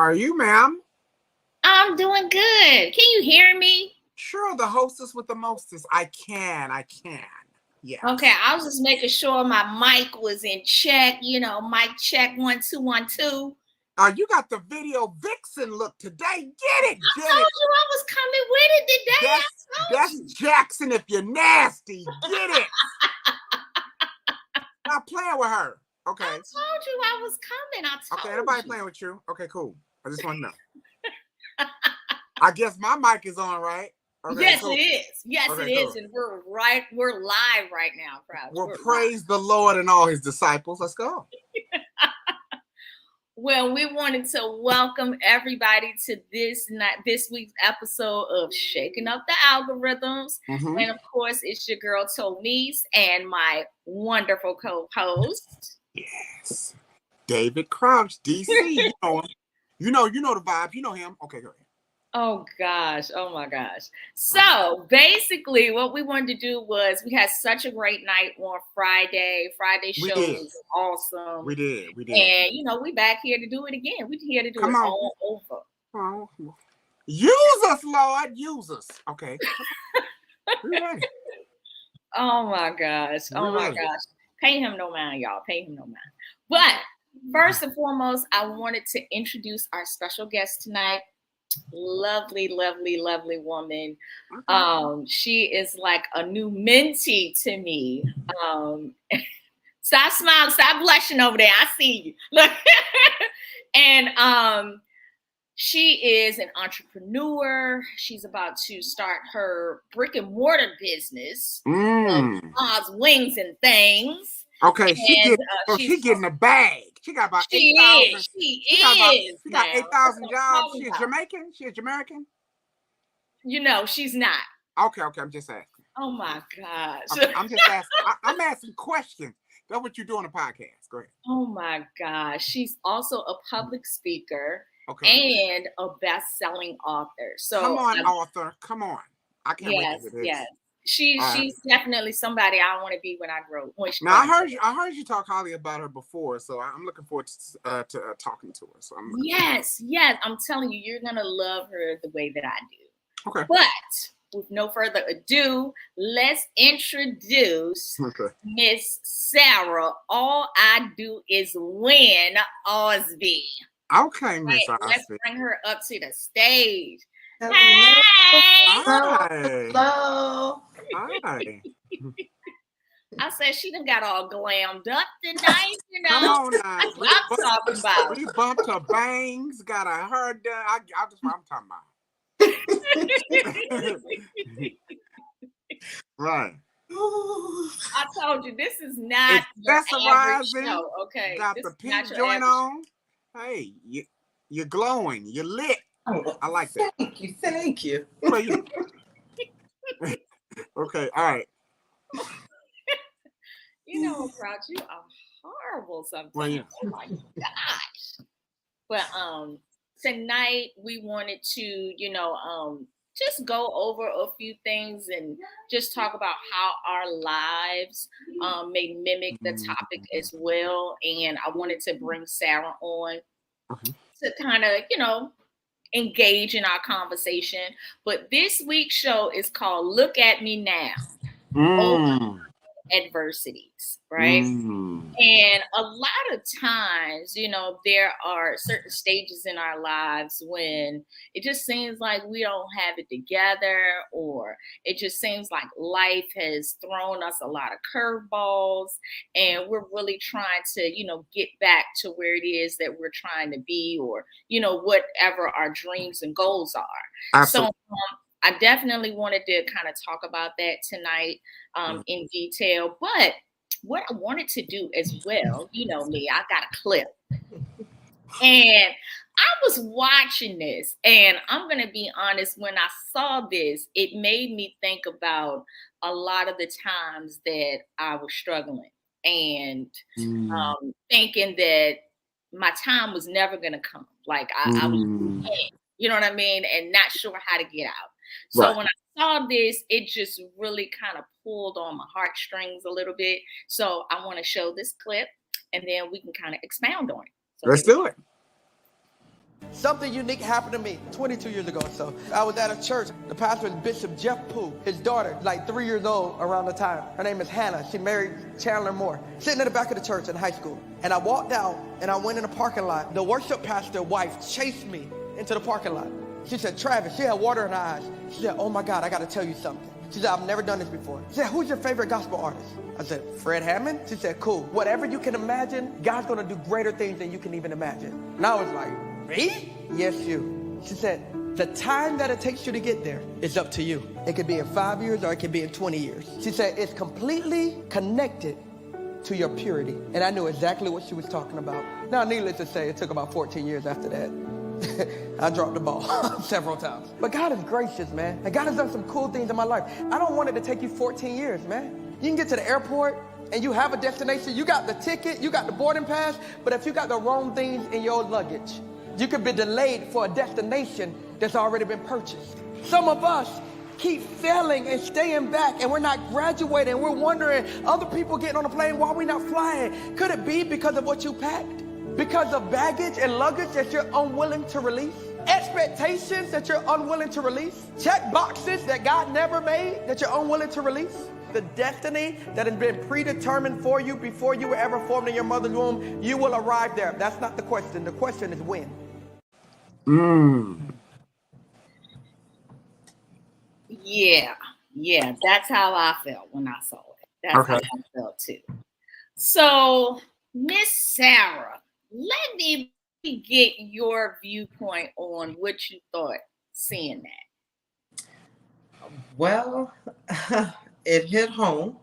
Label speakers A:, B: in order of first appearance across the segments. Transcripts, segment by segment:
A: are you, ma'am?
B: I'm doing good. Can you hear me?
A: Sure, the hostess with the mostest. I can. Yes.
B: Okay, I was just making sure my mic was in check. Mic check 1 2 1 2.
A: You got the video vixen look today. Get it.
B: I told you I was coming with it today.
A: That's Jackson if you're nasty. Get it. Stop playing with her. Okay.
B: I told you I was coming.
A: Okay, nobody playing with you. Okay, cool. I just want to know. I guess my mic is on, right? Okay,
B: yes,
A: cool.
B: it is. Yes,
A: okay,
B: it
A: cool.
B: is. And we're live right now, Crouch.
A: Well, praise the Lord and all his disciples. Let's go.
B: Well, we wanted to welcome everybody to this week's episode of Shaking Up the Algorithms.
A: Mm-hmm.
B: And of course, it's your girl Tonice and my wonderful co-host.
A: Yes. David Crouch, DC. You know him. You know the vibe. You know him. Okay, go ahead.
B: Oh gosh. Oh my gosh. So basically what we wanted to do was we had such a great night on Friday. Friday show was awesome.
A: We did.
B: And we back here to do it again. We're here to do all over.
A: Oh. Use us, Lord. Use us. Okay. We're ready.
B: Oh my gosh. Oh my gosh. Pay him no mind, y'all. Pay him no mind. But first and foremost, I wanted to introduce our special guest tonight. Lovely, lovely, lovely woman. She is like a new mentee to me. Stop smiling, stop blushing over there. I see you. Look. And she is an entrepreneur. She's about to start her brick and mortar business. Oz Wings and Things.
A: Okay, she's getting a bag. She got about 8,000. She got 8,000 jobs. She a Jamaican?
B: She's not.
A: Okay, I'm just asking.
B: Oh my gosh.
A: I'm just asking. I'm asking questions. That's what you do on a podcast. Go ahead.
B: Oh my gosh. She's also a public speaker and a best-selling author. So
A: come on, author. Come on. I can't wait to do this. Yes.
B: She's definitely somebody I want to be when I grow.
A: Now I heard you talk highly about her before, so I'm looking forward to talking to her. So
B: yes, I'm telling you, you're gonna love her the way that I do.
A: Okay.
B: But with no further ado, let's introduce Miss Sarah. All I Do Is Win Osby.
A: Okay, Miss Osby.
B: Let's bring her up to the stage.
C: Hello.
B: Hey!
C: Hello.
A: Hi.
B: I said she done got all glammed up tonight,
A: Come on now.
B: That's what I'm talking about.
A: We bumped her bangs, got her hair done. That's what I'm talking about. Right.
B: I told you this is not your average show, okay?
A: Got the pink joint on. Hey, you're glowing. You're lit.
C: Oh,
A: I like that.
C: Thank you.
A: Okay, all right.
B: Crouch, you are horrible sometimes.
A: Well, yeah.
B: Oh my gosh. But tonight we wanted to, just go over a few things and just talk about how our lives may mimic the topic as well. And I wanted to bring Sarah on to kind of, engage in our conversation. But this week's show is called Look at Me Now. Adversities, right? And a lot of times, there are certain stages in our lives when it just seems like we don't have it together, or it just seems like life has thrown us a lot of curveballs, and we're really trying to, get back to where it is that we're trying to be, or, whatever our dreams and goals are. Absolutely. So I definitely wanted to kind of talk about that tonight in detail. But what I wanted to do as well, you know me, I got a clip. And I was watching this, and I'm going to be honest, when I saw this, it made me think about a lot of the times that I was struggling and thinking that my time was never going to come. Like I was, you know what I mean? And not sure how to get out. So when I saw this, it just really kind of pulled on my heartstrings a little bit. So I want to show this clip, and then we can kind of expound on it. So
A: let's do it.
D: Something unique happened to me 22 years ago or so. I was at a church. The pastor is Bishop Jeff Pooh. His daughter, like 3 years old around the time. Her name is Hannah. She married Chandler Moore. Sitting in the back of the church in high school. And I walked out and I went in the parking lot. The worship pastor's wife chased me into the parking lot. She said, Travis, she had water in her eyes. She said, oh my God, I got to tell you something. She said, I've never done this before. She said, who's your favorite gospel artist? I said, Fred Hammond. She said, cool. Whatever you can imagine, God's going to do greater things than you can even imagine. And I was like, me? Yes, you. She said, the time that it takes you to get there is up to you. It could be in 5 years or it could be in 20 years. She said, it's completely connected to your purity. And I knew exactly what she was talking about. Now, needless to say, it took about 14 years after that. I dropped the ball several times. But God is gracious, man. And God has done some cool things in my life. I don't want it to take you 14 years, man. You can get to the airport and you have a destination. You got the ticket, you got the boarding pass, but if you got the wrong things in your luggage, you could be delayed for a destination that's already been purchased. Some of us keep failing and staying back, and we're not graduating. We're wondering, other people getting on a plane, why are we not flying? Could it be because of what you packed? Because of baggage and luggage that you're unwilling to release? Expectations that you're unwilling to release? Check boxes that God never made that you're unwilling to release? The destiny that has been predetermined for you before you were ever formed in your mother's womb, you will arrive there. That's not the question. The question is when.
B: Yeah, that's how I felt when I saw it. That's how I felt too. So, Miss Sarah, let me get your viewpoint on what you thought seeing that.
C: Well, it hit home.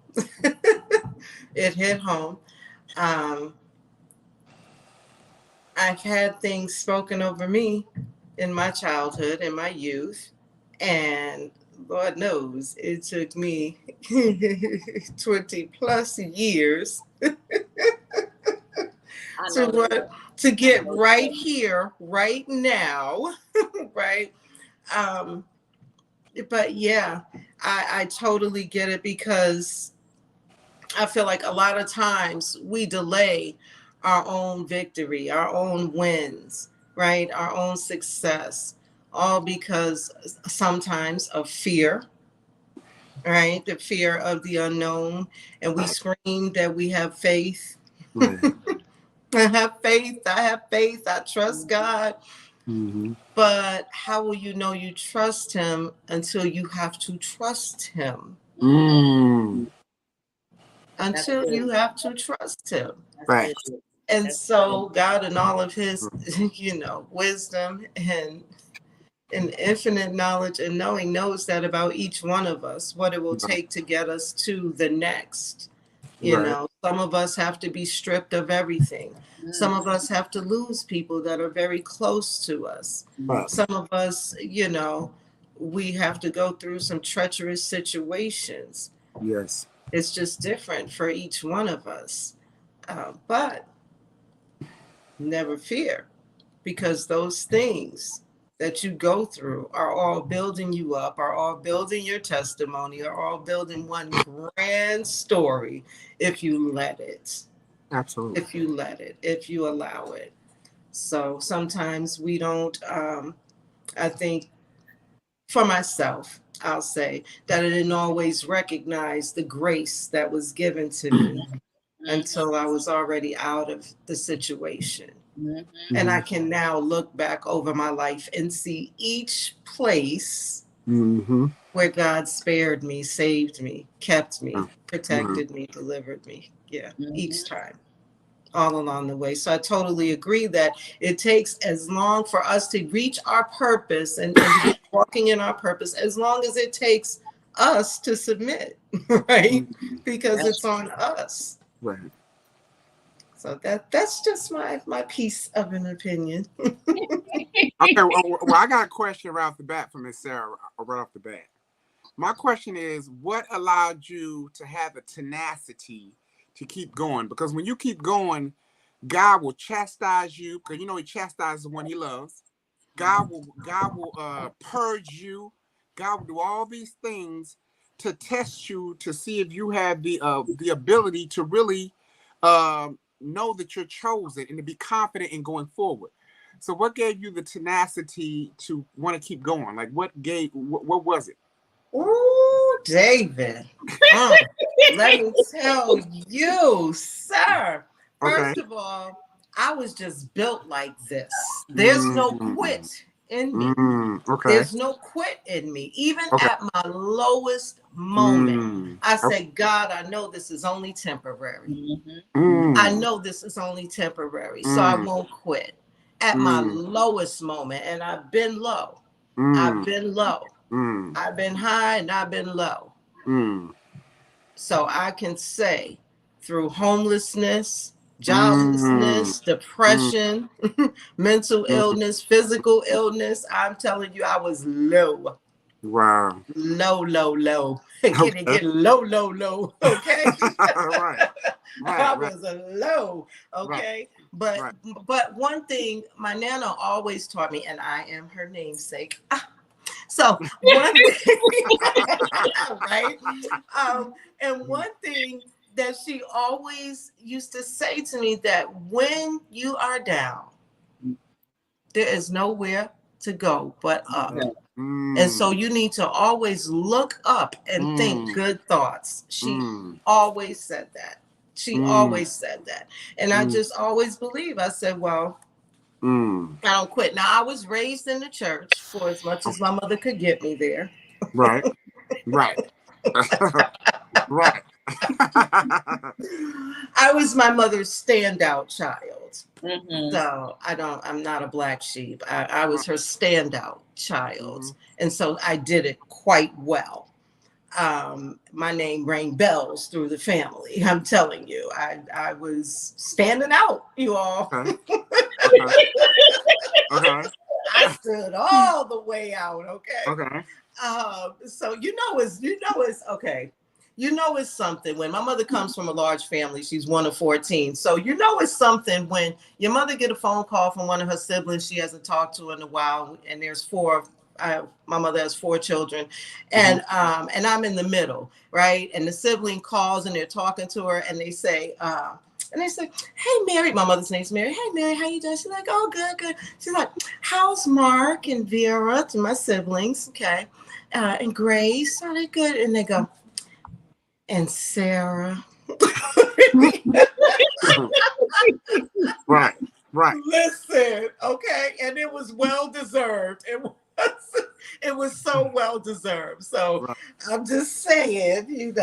C: It hit home. I've had things spoken over me in my childhood, in my youth, and Lord knows it took me 20 plus years to get right here, right now, right? But yeah, I totally get it, because I feel like a lot of times we delay our own victory, our own wins, right? Our own success, all because sometimes of fear, right? The fear of the unknown. And we scream that we have faith. I have faith. I trust God. But how will you know you trust him until you have to trust him? Until you have to trust him.
A: Right.
C: And so God, in all of his, wisdom and infinite knowledge and knowing, knows that about each one of us, what it will take to get us to the next. You know, some of us have to be stripped of everything. Some of us have to lose people that are very close to us. Some of us, we have to go through some treacherous situations.
A: Yes.
C: It's just different for each one of us. But never fear, because those things that you go through are all building you up, are all building your testimony, are all building one grand story if you let it.
A: Absolutely.
C: If you let it, if you allow it. So sometimes we don't, I think for myself, I'll say that I didn't always recognize the grace that was given to me until I was already out of the situation. And I can now look back over my life and see each place where God spared me, saved me, kept me, protected me, delivered me. Yeah, each time, all along the way. So I totally agree that it takes as long for us to reach our purpose and walking in our purpose, as long as it takes us to submit, right? Because it's on us.
A: Right.
C: So that's just my piece of an opinion.
A: Okay, well, I got a question right off the bat from Miss Sarah, right off the bat. My question is, what allowed you to have the tenacity to keep going? Because when you keep going, God will chastise you, because he chastises the one he loves. God will purge you. God will do all these things to test you, to see if you have the ability to really know that you're chosen and to be confident in going forward. So what gave you the tenacity to want to keep going? Like what was it?
C: Ooh, David. Let me tell you, sir. First of all, I was just built like this. There's no quit in me.
A: Okay.
C: There's no quit in me. Even
A: Okay.
C: at my lowest moment, I say, God, I know this is only temporary. I know this is only temporary, so I won't quit. At my lowest moment, and I've been low. I've been low. I've been high and I've been low. So I can say through homelessness, joblessness, depression, mental illness, physical illness, I'm telling you, I was low.
A: Wow.
C: Low. Can it get low? Okay.
A: Right.
C: I was low. Okay. Right. But one thing my Nana always taught me, and I am her namesake. So one thing, right? And one thing that she always used to say to me, that when you are down, there is nowhere to go but up. And so you need to always look up and think good thoughts. She always said that. She always said that. And I just always believe. I said, well, I don't quit. Now, I was raised in the church for as much as my mother could get me there.
A: Right. Right.
C: I was my mother's standout child. So I'm not a black sheep. I was her standout child. And so I did it quite well. My name rang bells through the family. I'm telling you, I was standing out, you all.
A: Okay.
C: I stood all the way out. Okay. So it's okay. It's something when my mother comes from a large family. She's one of 14. So it's something when your mother get a phone call from one of her siblings she hasn't talked to in a while, and there's four. My mother has 4 children, and I'm in the middle, right? And the sibling calls and they're talking to her, and they say, "Hey, Mary," my mother's name's Mary. "Hey, Mary, how you doing?" She's like, "Oh, good." She's like, "How's Mark and Vera?" To my siblings, okay, and Grace, are they good? And they go, "And Sarah."
A: Right.
C: Listen, okay, and it was well deserved. It was so well deserved. So I'm just saying,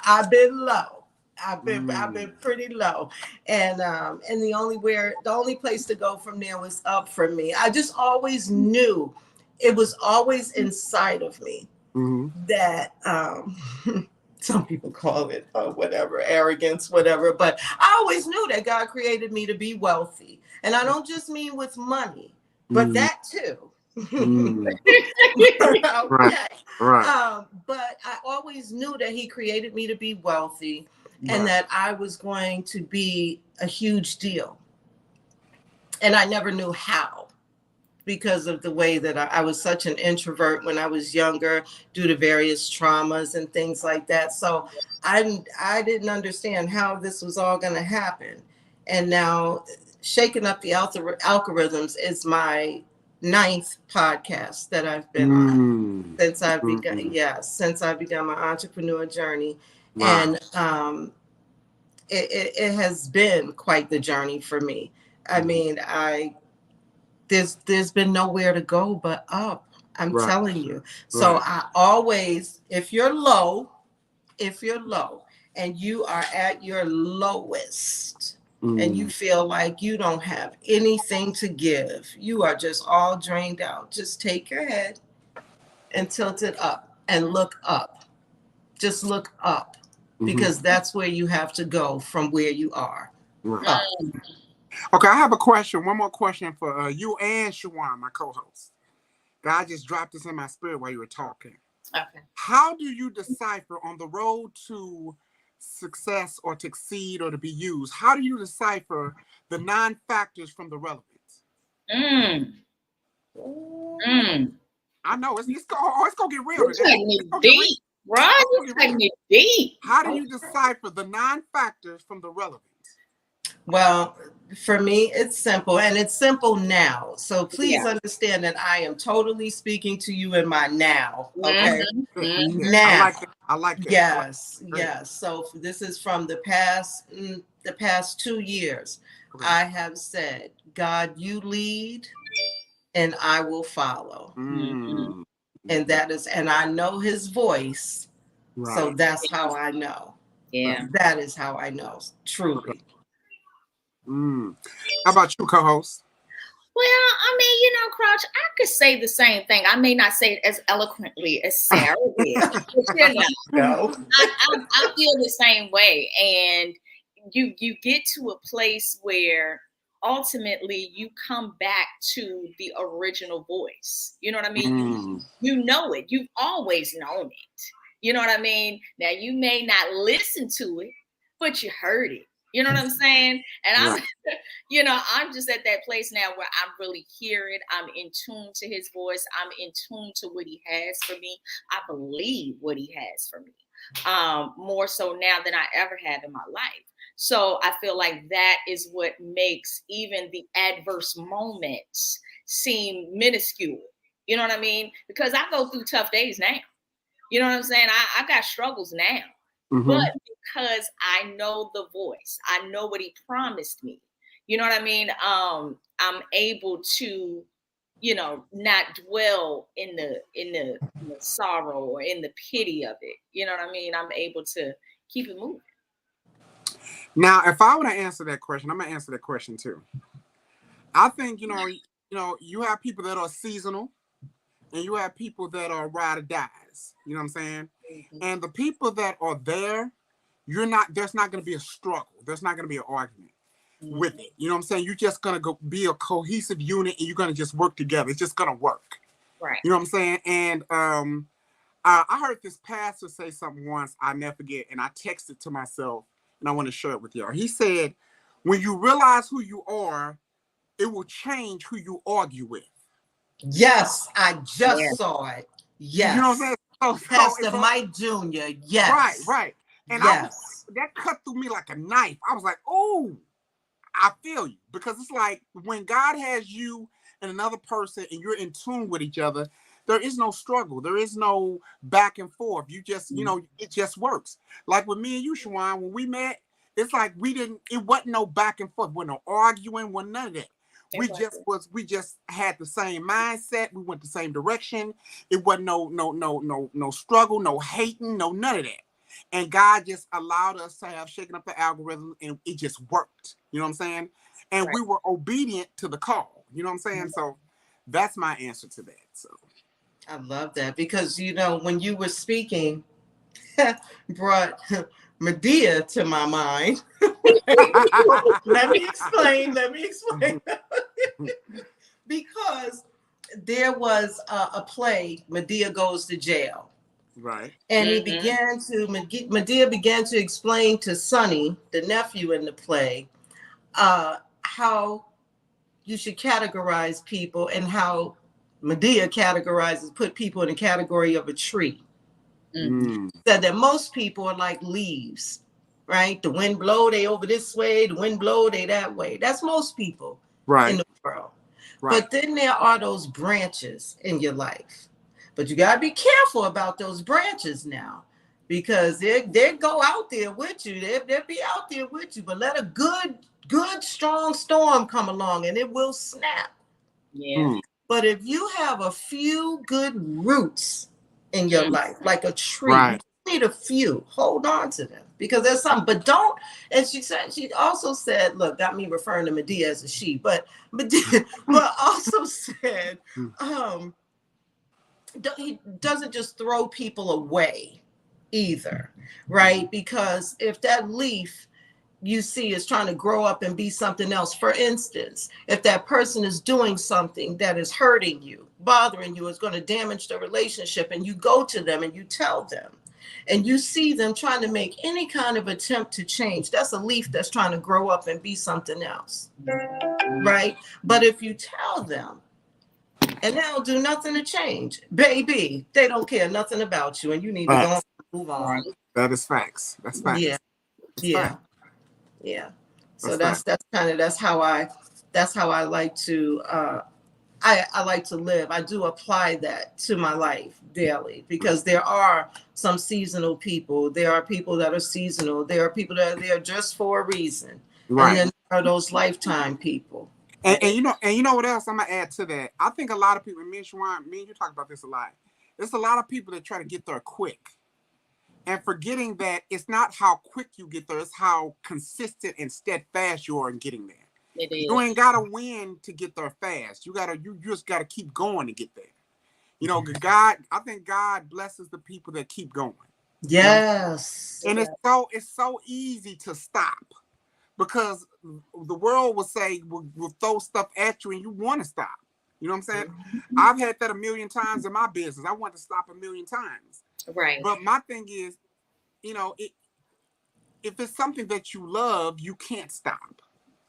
C: I've been low. I've been pretty low, and the only place to go from there was up for me. I just always knew it was always inside of me that some people call it whatever, arrogance, whatever. But I always knew that God created me to be wealthy. And I don't just mean with money, but that too.
A: Right.
C: But I always knew that he created me to be wealthy and that I was going to be a huge deal. And I never knew how, because of the way that I was such an introvert when I was younger due to various traumas and things like that. So I didn't understand how this was all going to happen. And now Shaking Up the Algorithms is my 9th podcast that I've been on since I've begun my entrepreneur journey. And it has been quite the journey for me. I mean, there's been nowhere to go but up. I'm telling you. So I always, if you're low and you are at your lowest and you feel like you don't have anything to give, you are just all drained out, just take your head and tilt it up and look up. Just look up, because that's where you have to go from where you are. Up.
A: Okay, I have a question. One more question for you and Shawan, my co-host. God just dropped this in my spirit while you were talking.
B: Okay.
A: How do you decipher on the road to success or to succeed or to be used? How do you decipher the 9 factors from the relevance? I know it's gonna get real.
B: It's deep, right? It's deep.
A: How do you decipher the 9 factors from the relevance?
C: Well, For me, it's simple, and it's simple now. So please
B: Yeah.
C: understand that I am totally speaking to you in my now. Okay.
B: Mhm.
C: Now.
A: I like that.
C: Yes,
A: Great.
C: yes. So this is from the past 2 years.
A: Okay.
C: I have said, God, you lead and I will follow.
A: Mm.
C: And I know his voice.
A: Right.
C: So that's how I know.
B: Yeah.
C: That is how I know, truly.
A: Mm. How about you, co-host?
B: Well, I mean, you know, Crouch, I could say the same thing. I may not say it as eloquently as Sarah did, but you know, I feel the same way. And you get to a place where ultimately you come back to the original voice. You know what I mean?
A: Mm.
B: You know it. You've always known it. You know what I mean? Now you may not listen to it, but you heard it. You know what I'm saying? And I'm, you know, I'm just at that place now where I really hear it. I'm in tune to his voice. I'm in tune to what he has for me. I believe what he has for me, more so now than I ever have in my life. So I feel like that is what makes even the adverse moments seem minuscule. You know what I mean? Because I go through tough days now. You know what I'm saying? I got struggles now.
A: Mm-hmm.
B: But because I know the voice, I know what he promised me. You know what I mean? I'm able to, you know, not dwell in the sorrow or in the pity of it. You know what I mean? I'm able to keep it moving.
A: Now, if I were to answer that question, I'm gonna answer that question too. I think you have people that are seasonal, and you have people that are ride or dies. You know what I'm saying?
B: Mm-hmm.
A: And the people that are there, there's not going to be a struggle. There's not going to be an argument with it. You know what I'm saying? You're just going to go be a cohesive unit, and you're going to just work together. It's just going to work.
B: Right.
A: You know what I'm saying? And I heard this pastor say something once, I never forget, and I texted to myself, and I want to share it with y'all. He said, when you realize who you are, it will change who you argue with.
C: Yes, I just saw it. Yes.
A: You know what I'm saying?
C: Pastor Mike Jr. Yes.
A: Right. And
C: yes.
A: That cut through me like a knife. I was like, oh, I feel you. Because it's like when God has you and another person and you're in tune with each other, there is no struggle. There is no back and forth. You just, it just works. Like with me and you, Shawan, when we met, it's like it wasn't no back and forth. Wasn't no arguing, wasn't none of that. We just had the same mindset. We went the same direction. It wasn't no struggle, no hating, no none of that. And God just allowed us to have shaken up the algorithm, and it just worked. You know what I'm saying? And we were obedient to the call. You know what I'm saying? So that's my answer to that. So
C: I love that because when you were speaking, brought Medea to my mind. Let me explain. Because there was a play, Medea Goes to Jail.
A: Right.
C: And Medea began to explain to Sonny, the nephew in the play, how you should categorize people and how Medea put people in the category of a tree. Said that most people are like leaves, right? The wind blow, they over this way, the wind blow, they that way. That's most people in the world. Right. But then there are those branches in your life. But you got to be careful about those branches now, because they go out there with you. They'll be out there with you, but let a good, strong storm come along and it will snap.
B: Yeah.
C: But if you have a few good roots in your life, like a tree, you need a few, hold on to them, because there's something, but don't, and she also said, look, got me referring to Medea as a she, but also said, he doesn't just throw people away either, right? Because if that leaf you see is trying to grow up and be something else, for instance, if that person is doing something that is hurting you, bothering you, is going to damage the relationship, and you go to them and you tell them, and you see them trying to make any kind of attempt to change, that's a leaf that's trying to grow up and be something else, right? But if you tell them, and they'll do nothing to change, baby, they don't care nothing about you, and you need to go and move on.
A: That is facts. That's facts.
C: Yeah. So that's how I like to I like to live. I do apply that to my life daily, because there are some seasonal people. There are people that are seasonal. There are people that are there just for a reason.
A: Right.
C: And then there are those lifetime people.
A: And you know what else I'm gonna add to that? I think a lot of people, me and you talk about this a lot. There's a lot of people that try to get there quick, and forgetting that it's not how quick you get there, it's how consistent and steadfast you are in getting there.
B: It is.
A: You ain't gotta win to get there fast. You just gotta keep going to get there. You know, I think God blesses the people that keep going.
C: Yes.
A: You know? And it's so easy to stop, because the world will say, will throw stuff at you and you want to stop. You know what I'm saying? Mm-hmm. I've had that a million times in my business. I want to stop a million times.
B: Right.
A: But my thing is, you know, if it's something that you love, you can't stop.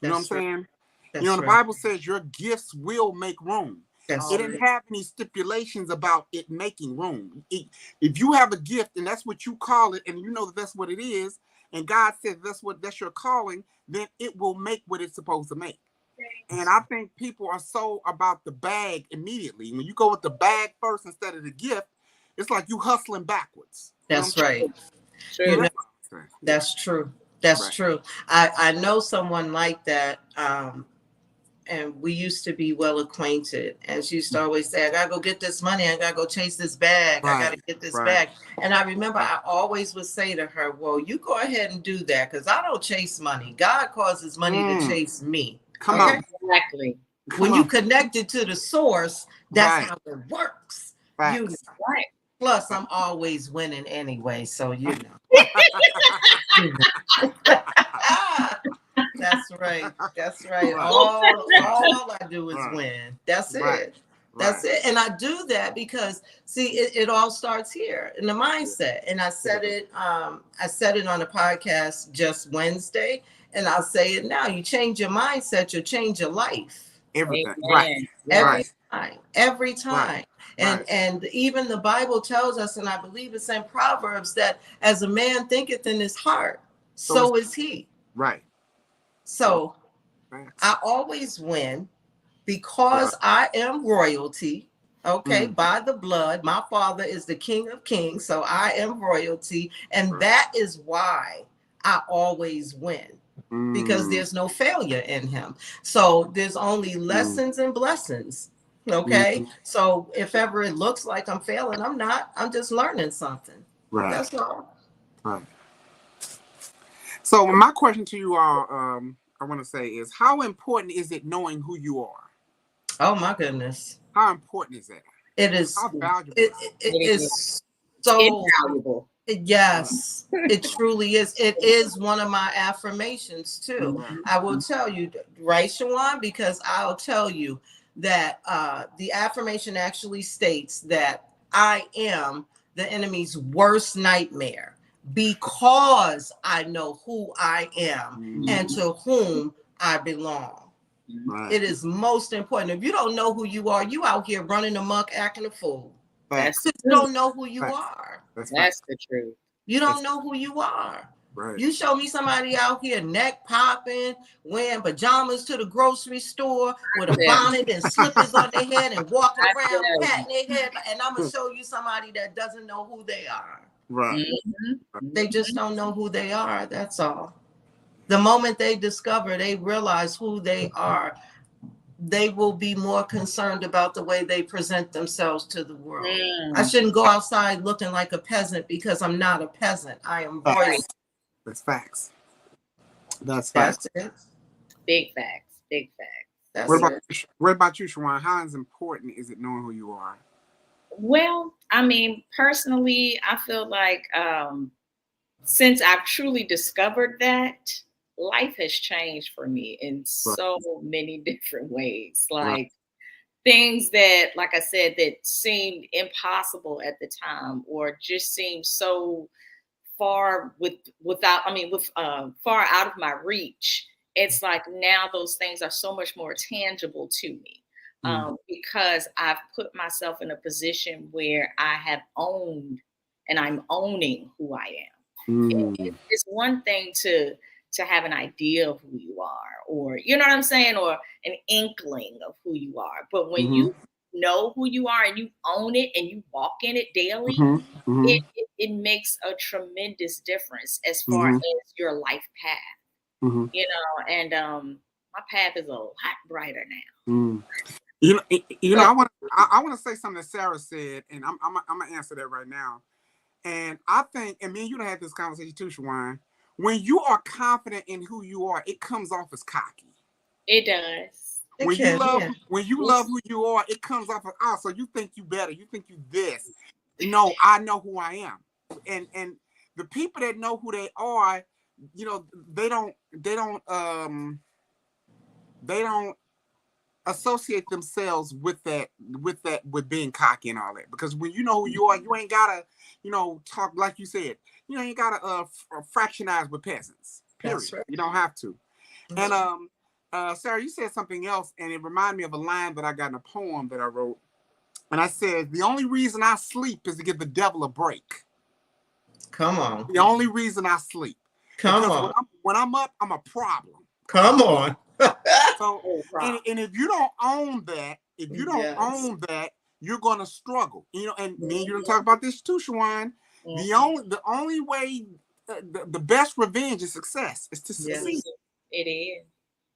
A: You know what I'm saying? You know, the Bible says your gifts will make room. It didn't have any stipulations about it making room. If you have a gift and that's what you call it, and you know that that's what it is, and God says that's your calling, then it will make what it's supposed to make. And I think people are so about the bag immediately. When you go with the bag first instead of the gift, it's like you hustling backwards.
C: That's right.
B: True.
C: That's true. That's true. I know someone like that. And we used to be well acquainted. And she used to always say, I gotta go get this money. I gotta go chase this bag. Right. I gotta get this bag. And I remember I always would say to her, well, you go ahead and do that, because I don't chase money. God causes money to chase me.
A: Come on.
B: Exactly.
C: When you connected to the source, that's how it works. You know.
B: Right.
C: Plus, I'm always winning anyway, so you know. That's right. That's right. All I do is win. That's it. That's it. And I do that because, see, it all starts here in the mindset. And I said it on a podcast just Wednesday, and I'll say it now. You change your mindset, you'll change your life.
A: Everything.
C: Every time. And even the Bible tells us, and I believe it's in Proverbs, that as a man thinketh in his heart, so is he.
A: Right.
C: So I always win because I am royalty, by the blood. My father is the King of Kings, so I am royalty. And that is why I always win, because there's no failure in him. So there's only lessons and blessings. Okay. So if ever it looks like I'm failing, I'm not. I'm just learning something. Right. That's all.
A: Right. So my question to you all, I want to say is, how important is it knowing who you are?
C: Oh my goodness.
A: How important is that?
C: It is.
A: How valuable?
C: It is so valuable. Yes, it truly is. It is one of my affirmations too. I will tell you, right, Shawan? Because I'll tell you that the affirmation actually states that I am the enemy's worst nightmare, because I know who I am and to whom I belong. Right. It is most important. If you don't know who you are, you out here running amok, acting a fool. You don't know who you are.
B: That's the truth.
C: You don't know who you are.
A: Right.
C: You show me somebody out here neck popping, wearing pajamas to the grocery store with a bonnet and slippers on their head and walking around patting their head, and I'm gonna show you somebody that doesn't know who they are.
A: Right.
C: They just don't know who they are. That's all. The moment they realize who they are, they will be more concerned about the way they present themselves to the world. I shouldn't go outside looking like a peasant, because I'm not a peasant. I am royal.
A: That's facts. That's facts.
C: That's it.
B: Big facts. Big facts.
A: What about you, Shawan? How important is it knowing who you are?
B: Well, I mean, personally, I feel like since I've truly discovered that, life has changed for me in so many different ways. Like things that, like I said, that seemed impossible at the time, or just seemed so far far out of my reach. It's like now those things are so much more tangible to me. Because I've put myself in a position where I have owned and I'm owning who I am. It's one thing to have an idea of who you are, or you know what I'm saying, or an inkling of who you are. But when you know who you are and you own it and you walk in it daily, it makes a tremendous difference as far as your life path. You know, and my path is a lot brighter now.
A: You know, I want to say something that Sarah said, and I'm gonna answer that right now. And I think, and me and you done had this conversation too, Shawan. When you are confident in who you are, it comes off as cocky.
B: It does.
A: When you love who you are, it comes off as, so you think you better, you think you this. No, I know who I am, and the people that know who they are, you know, they don't associate themselves with being cocky and all that. Because when you know who you are, you ain't gotta, you know, talk like you said. You know, you gotta fractionize with peasants. Period. That's right. You don't have to. And Sarah, you said something else, and it reminded me of a line that I got in a poem that I wrote. And I said, the only reason I sleep is to give the devil a break.
C: Come on.
A: The only reason I sleep.
C: Come on.
A: When I'm up, I'm a problem.
C: Come on.
A: So, and if you don't own that, own that, you're gonna struggle. You know, and me and you don't talk about this too, Shawan. The only way, the best revenge is success. Is to succeed.
B: It is.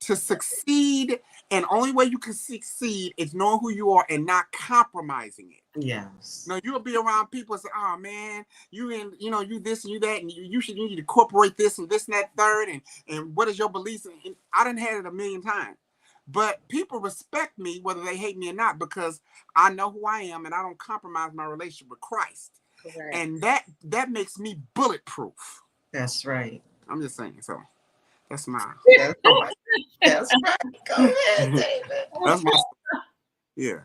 A: To succeed, and only way you can succeed is knowing who you are and not compromising it.
C: Yes.
A: No, you'll be around people and say, "Oh man, you this and you that, and you need to incorporate this and that third, and what is your beliefs?" And I done had it a million times, but people respect me whether they hate me or not because I know who I am and I don't compromise my relationship with Christ. Correct. And that makes me bulletproof.
C: That's right.
A: I'm just saying. So that's my.
C: That's right. Go ahead, David.
A: That's my. Yeah.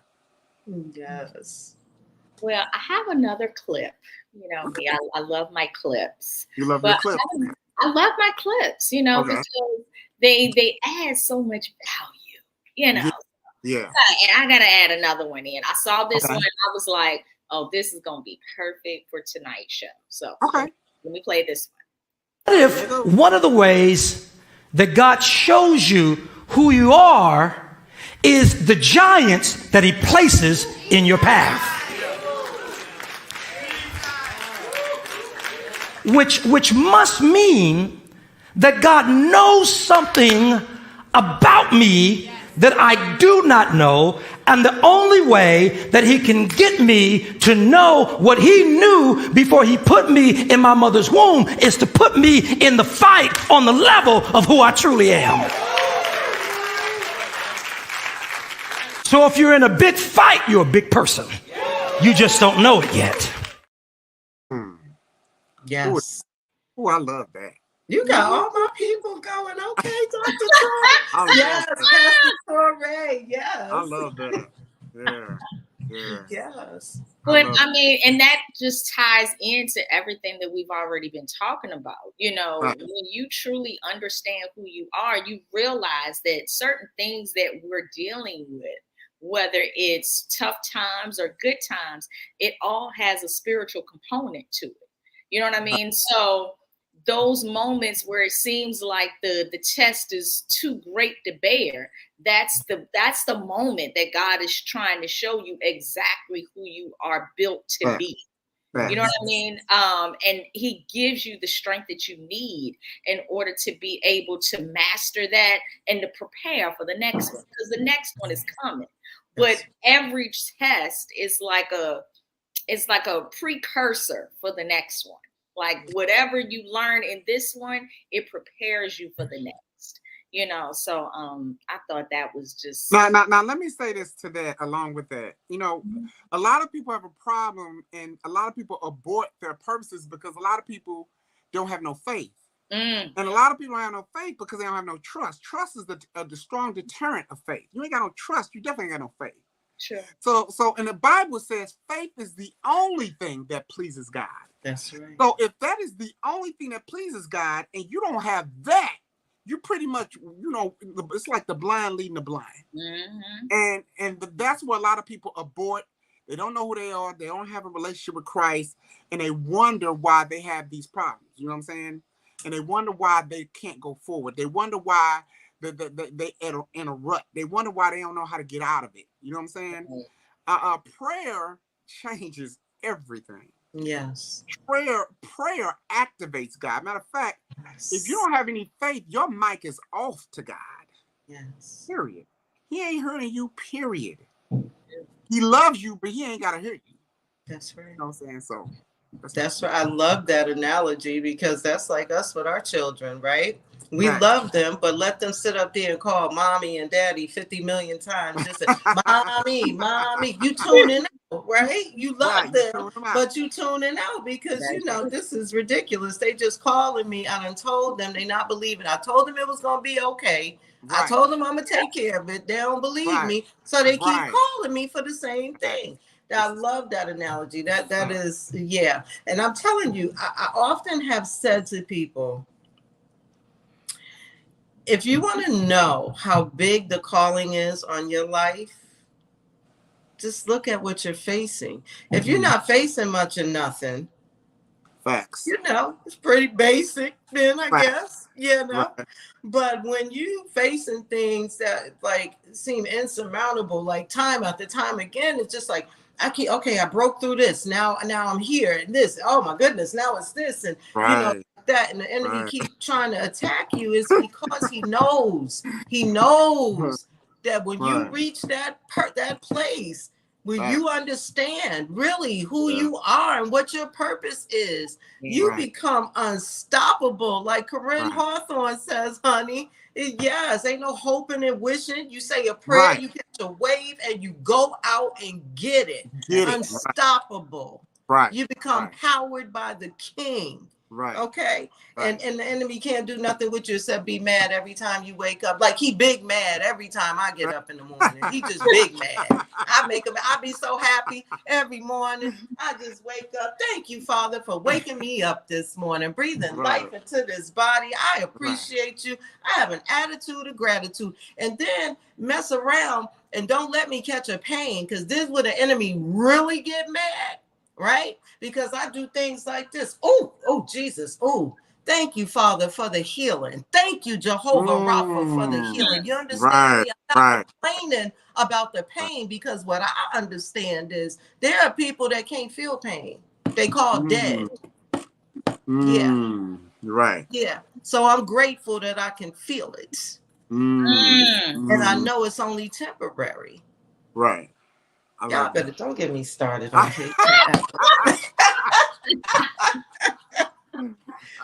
C: Yes.
B: Well, I have another clip. You know me, I love my clips.
A: You love your clips?
B: I love my clips, you know, because they add so much value, you know.
A: Yeah.
B: And I gotta add another one in. I saw this one and I was like, oh, this is gonna be perfect for tonight's show. So let me play this one.
E: What if one of the ways that God shows you who you are is the giants that he places in your path? Which must mean that God knows something about me that I do not know, and the only way that he can get me to know what he knew before he put me in my mother's womb is to put me in the fight on the level of who I truly am. So if you're in a big fight, you're a big person. You just don't know it yet.
C: Yes.
A: Oh, I love that.
C: You got all my people going. Okay, Dr. Torrey. Yes, Pastor Torrey. Yes.
A: I love that. Yeah.
C: Yes.
B: But I mean, and that just ties into everything that we've already been talking about. You know, when you truly understand who you are, you realize that certain things that we're dealing with, whether it's tough times or good times, it all has a spiritual component to it. You know what I mean? So those moments where it seems like the test is too great to bear, that's the moment that God is trying to show you exactly who you are built to be. You know what I mean? And he gives you the strength that you need in order to be able to master that and to prepare for the next one, because the next one is coming. But every test is like a precursor for the next one. Like whatever you learn in this one, it prepares you for the next, you know? So I thought that was just.
A: Now, let me say this to that along with that. You know, a lot of people have a problem and a lot of people abort their purposes because a lot of people don't have no faith. And a lot of people don't have no faith because they don't have no trust. Trust is the strong deterrent of faith. You ain't got no trust, you definitely ain't got no faith.
B: Sure.
A: So and the Bible says faith is the only thing that pleases God.
C: That's right.
A: So if that is the only thing that pleases God and you don't have that, you pretty much, you know, it's like the blind leading the blind. And that's where a lot of people abort. They don't know who they are. They don't have a relationship with Christ. And they wonder why they have these problems. You know what I'm saying? and they wonder why they can't go forward. They wonder why they in a rut. They wonder why they don't know how to get out of it. You know what I'm saying? Prayer changes everything.
C: Yes.
A: Prayer activates God. Matter of fact, if you don't have any faith, your mic is off to God.
C: Yes.
A: Period. He ain't hearing you, period. He loves you, but he ain't got to hear you.
C: That's right.
A: You know what I'm saying? So
C: that's right. I love that analogy, because that's like us with our children, right? We
A: Right.
C: love them, but let them sit up there and call mommy and daddy 50 million times. Just say, mommy, mommy. You tuning out, right? You love them, but you tuning out because, you know, this is ridiculous. They just calling me. I done told them they not believing. I told them it was going to be okay. Right. I told them I'm going to take care of it. They don't believe me. So they keep calling me for the same thing. I love that analogy. That is, yeah. And I'm telling you, I often have said to people, if you want to know how big the calling is on your life, just look at what you're facing. If you're not facing much of nothing,
A: facts.
C: You know, it's pretty basic then, I guess, you know. Right. But when you facing things that like seem insurmountable, like time after time again, it's just like, I broke through this. Now I'm here and this. Oh my goodness, now it's this. And you know that, and the enemy keeps trying to attack you is because he knows that when you reach that place where you understand really who you are and what your purpose is, you become unstoppable. Like Corinne Hawthorne says, honey, yes, ain't no hoping and wishing. You say a prayer, you catch a wave, and you go out and get it. Unstoppable. You become powered by the King. Okay. And the enemy can't do nothing with you except be mad every time you wake up. Like he big mad every time I get up in the morning. He just big mad. I be so happy every morning. I just wake up. Thank you, Father, for waking me up this morning, breathing life into this body. I appreciate you. I have an attitude of gratitude. And then mess around and don't let me catch a pain, because this is where the enemy really get mad. Right? Because I do things like this. Oh, Jesus. Oh, thank you, Father, for the healing. Thank you, Jehovah Rapha, for the healing. You understand me? I'm not complaining about the pain, because what I understand is there are people that can't feel pain. They call dead. Yeah.
A: Right.
C: Yeah. So I'm grateful that I can feel it. And I know it's only temporary.
A: Right.
C: Y'all better don't get me started on here. I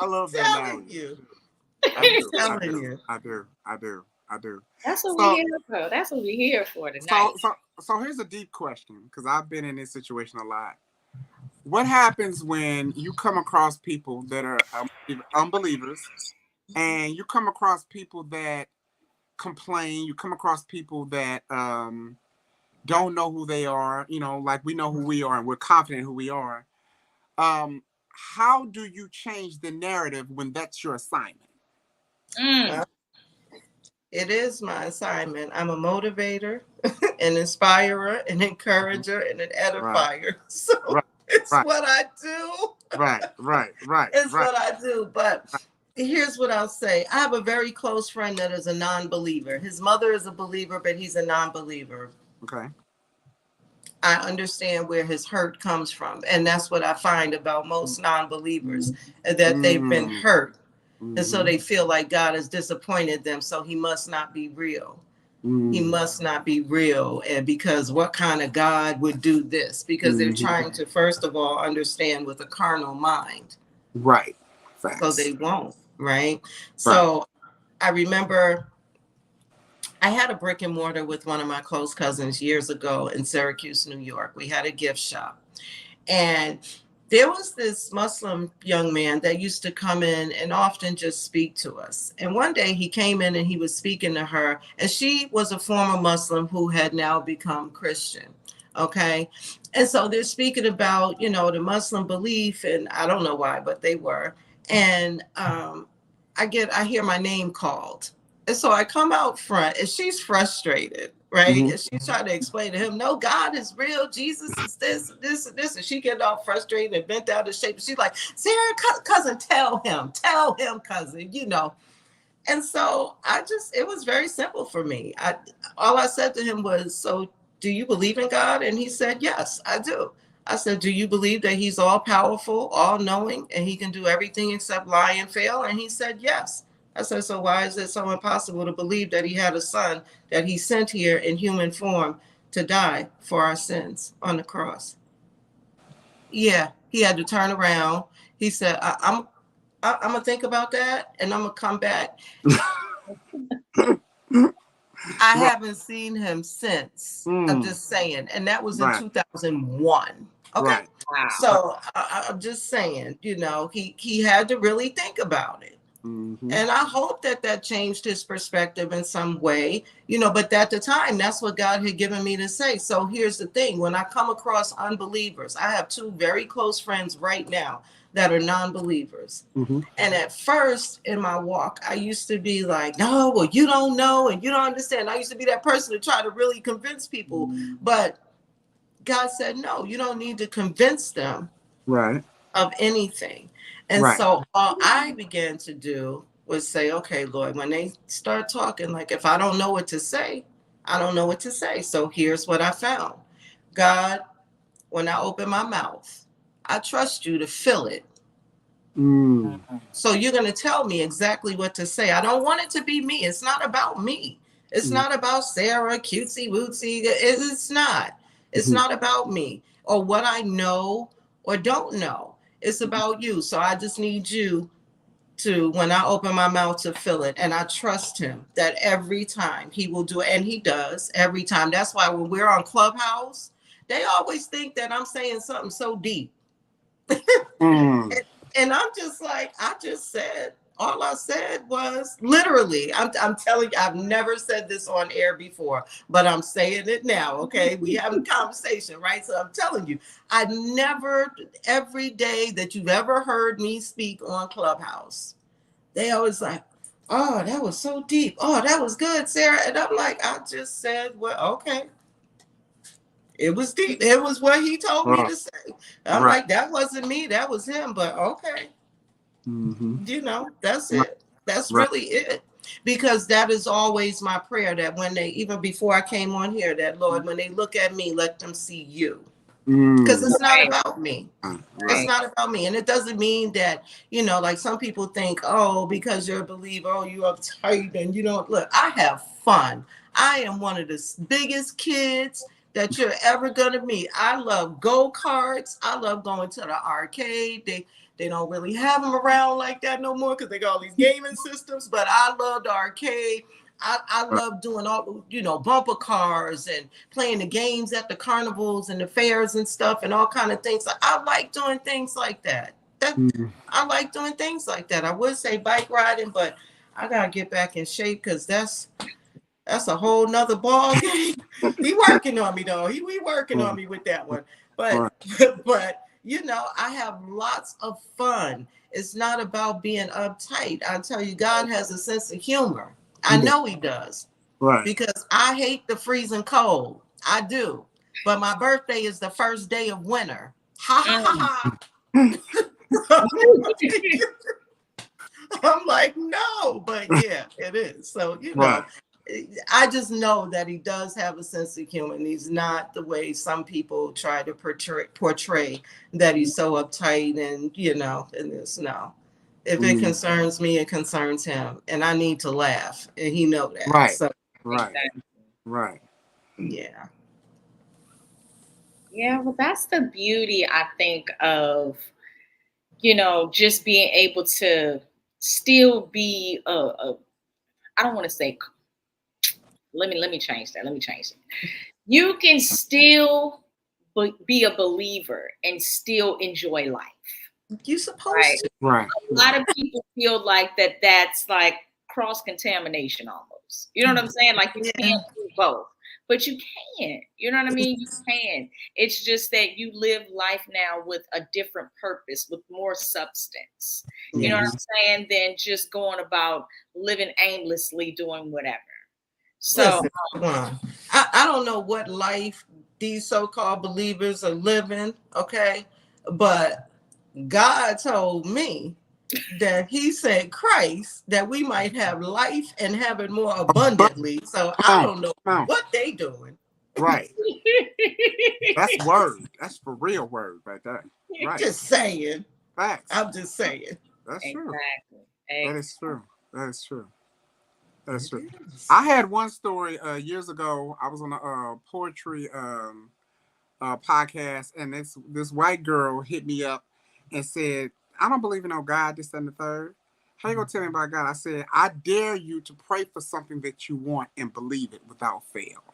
A: love that.
C: Telling you.
A: I do.
B: That's what we're here for. That's what we're here for tonight.
A: So here's a deep question, because I've been in this situation a lot. What happens when you come across people that are unbelievers, and you come across people that complain, you come across people that don't know who they are, you know, like we know who we are and we're confident who we are. How do you change the narrative when that's your assignment?
C: Well, it is my assignment. I'm a motivator, an inspirer, an encourager, and an edifier. So it's what I do. It's what I do. But here's what I'll say. I have a very close friend that is a non-believer. His mother is a believer, but he's a non-believer.
A: Okay.
C: I understand where his hurt comes from. And that's what I find about most non-believers, that they've been hurt. And so they feel like God has disappointed them. So he must not be real. He must not be real. And because what kind of God would do this? Because they're trying to, first of all, understand with a carnal mind.
A: Right. Facts.
C: So they won't. Right. So I remember I had a brick and mortar with one of my close cousins years ago in Syracuse, New York. We had a gift shop. And there was this Muslim young man that used to come in and often just speak to us. And one day he came in and he was speaking to her. And she was a former Muslim who had now become Christian. Okay. And so they're speaking about, you know, the Muslim belief. And I don't know why, but they were. And I hear my name called. And so I come out front and she's frustrated. right?
A: Mhm.
C: And she's trying to explain to him, no, God is real. Jesus is this, this, and this. And she get all frustrated and bent out of shape. And she's like, Sarah, cousin, tell him, cousin, you know. And so it was very simple for me. All I said to him was, so do you believe in God? And he said, yes, I do. I said, do you believe that he's all powerful, all knowing, and he can do everything except lie and fail? And he said, yes. I said, so why is it so impossible to believe that he had a son that he sent here in human form to die for our sins on the cross? Yeah, he had to turn around. He said, I'm going to think about that and I'm going to come back. I haven't seen him since. I'm just saying. And that was in 2001. Okay.
A: Right.
B: Wow.
C: So I'm just saying, you know, he had to really think about it.
A: Mm-hmm.
C: And I hope that changed his perspective in some way, you know, but at the time, that's what God had given me to say. So here's the thing. When I come across unbelievers, I have two very close friends right now that are non-believers.
A: Mm-hmm.
C: And at first in my walk, I used to be like, no, well, you don't know and you don't understand. I used to be that person to try to really convince people. But God said, no, you don't need to convince them of anything. And so all I began to do was say, okay, Lord, when they start talking, like if I don't know what to say, I don't know what to say. So here's what I found. God, when I open my mouth, I trust you to fill it. So you're going to tell me exactly what to say. I don't want it to be me. It's not about me. It's not about Sarah, cutesy wootsy. It's not. It's not about me or what I know or don't know. It's about you. So I just need you to, when I open my mouth, to fill it. And I trust him that every time he will do it. And he does every time. That's why when we're on Clubhouse, they always think that I'm saying something so deep. And I'm just like, all I said was literally, I'm telling you, I've never said this on air before, but I'm saying it now. Okay. We have a conversation, right? So I'm telling you, I never, every day that you've ever heard me speak on Clubhouse, they always like, oh, that was so deep. Oh, that was good, Sarah. And I'm like, I just said, well, okay. It was deep. It was what he told me to say. I'm like, that wasn't me. That was him. But okay. You know, that's it. That's really it. Because that is always my prayer, that when they, even before I came on here, that Lord, when they look at me, let them see you. Because it's not about me. It's not about me. And it doesn't mean that, you know, like some people think, oh, because you're a believer, oh, you're uptight and you don't look. I have fun. I am one of the biggest kids that you're ever going to meet. I love go-karts. I love going to the arcade. They don't really have them around like that no more because they got all these gaming systems, but I love the arcade. I love doing all, you know, bumper cars and playing the games at the carnivals and the fairs and stuff and all kind of things. I like doing things like that. I like doing things like that. I would say bike riding, but I got to get back in shape because that's a whole nother ball game. He working on me though. We working on me with that one. But you know, I have lots of fun. It's not about being uptight. I tell you, God has a sense of humor. I know he does. Because I hate the freezing cold. I do. But my birthday is the first day of winter. Ha ha ha. I'm like, no, but yeah, it is. So, you know, I just know that he does have a sense of humor. And he's not the way some people try to portray that he's so uptight and, you know, and it's no. If it concerns me, it concerns him. And I need to laugh. And he know that. So, yeah.
B: Yeah, well, that's the beauty, I think, of, you know, just being able to still be I don't want to say, let me change that. Let me change it. You can still be a believer and still enjoy life.
C: You supposed to.
B: A lot of people feel like that's like cross-contamination almost. You know what I'm saying? Like you can't do both. But you can. You know what I mean? You can. It's just that you live life now with a different purpose, with more substance. You know what I'm saying? Than just going about living aimlessly doing whatever. So
C: Listen, come on. I don't know what life these so-called believers are living, okay? But God told me that he sent Christ that we might have life and have it more abundantly. So I don't know what they doing.
A: Right. That's word. That's for real word right there. Right.
C: Just saying.
A: Facts.
C: I'm just saying.
A: That's
B: exactly.
A: true.
B: Exactly.
A: That is true. That is true. That's true.
C: It is.
A: I had one story years ago. I was on a poetry podcast, and this white girl hit me up and said, "I don't believe in no God, this and the third. How you gonna tell me about God?" I said, "I dare you to pray for something that you want and believe it without fail.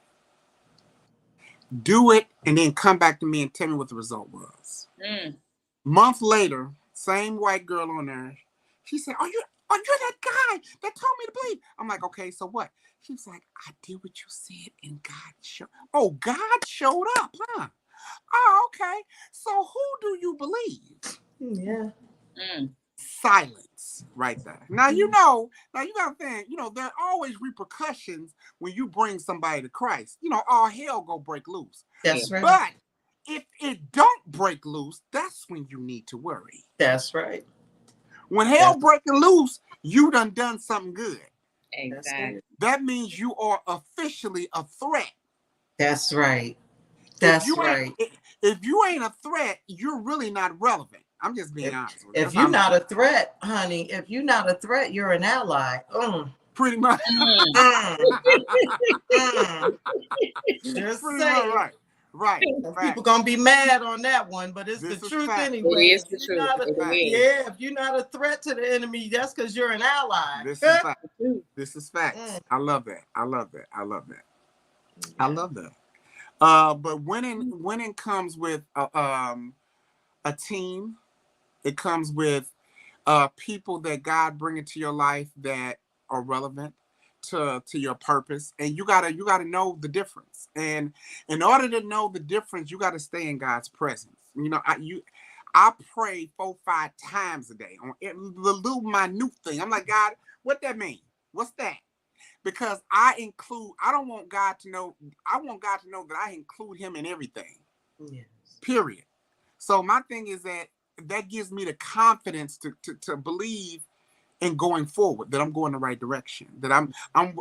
A: Do it, and then come back to me and tell me what the result was." Month later, same white girl on there. She said, "Are you that guy that told me to believe?" I'm like, "Okay, so what?" She was like, "I did what you said, and God showed." Oh, God showed up, huh? Oh, okay. So who do you believe?
C: Yeah.
A: Silence right there. Now you gotta think, there are always repercussions when you bring somebody to Christ. All hell go break loose.
C: That's right.
A: But if it don't break loose, that's when you need to worry.
C: That's right.
A: When hell breaking loose, you done something good.
B: Exactly.
A: That means you are officially a threat.
C: That's right. That's right.
A: If you ain't a threat, you're really not relevant. I'm just being honest with you.
C: If you're not a threat, honey, if you're not a threat, you're an ally.
A: Pretty much.
C: Just
A: Pretty
C: saying.
A: much right.
C: People gonna be mad on that one, but it's the truth anyway.
B: It is the truth.
C: If you're not a threat to the enemy, that's because you're an ally.
A: This is fact. This is facts. I love that. I love that. I love that. I love that. But winning comes with a team. It comes with people that God bring into your life that are relevant to your purpose, and you gotta know the difference. And in order to know the difference, you gotta stay in God's presence. I pray 4-5 times a day on the little minute thing. I'm like, God, what that mean? What's that? Because I don't want God to know. I want God to know that I include Him in everything.
C: Yes.
A: Period. So my thing is that gives me the confidence to believe in going forward, that I'm going the right direction, that I'm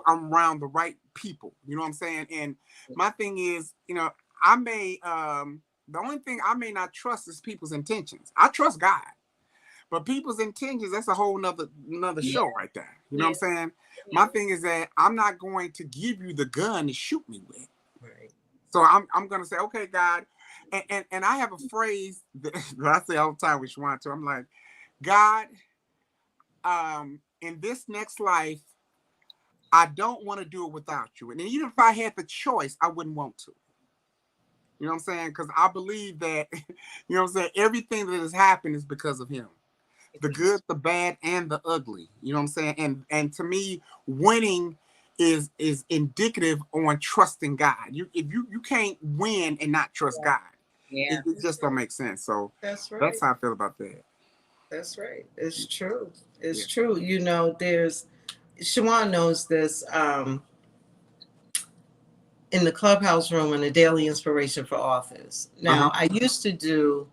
A: around the right people. You know what I'm saying? And my thing is, I may the only thing I may not trust is people's intentions. I trust God, but people's intentions, that's a whole nother show right there. You know what I'm saying? My thing is that I'm not going to give you the gun to shoot me with.
C: Right.
A: So I'm gonna say, okay, God, and I have a phrase that I say all the time with Shwanto. I'm like, God, in this next life, I don't want to do it without you. And even if I had the choice, I wouldn't want to. You know what I'm saying? Because I believe that, you know what I'm saying, everything that has happened is because of Him. The good, the bad, and the ugly. You know what I'm saying? And to me, winning is indicative on trusting God. You can't win and not trust God.
B: Yeah.
A: It just don't make sense. So
C: that's right.
A: That's how I feel about that.
C: That's right. It's true. It's true. There's Shawan knows this. In the clubhouse room in the daily inspiration for authors. Now, I used to do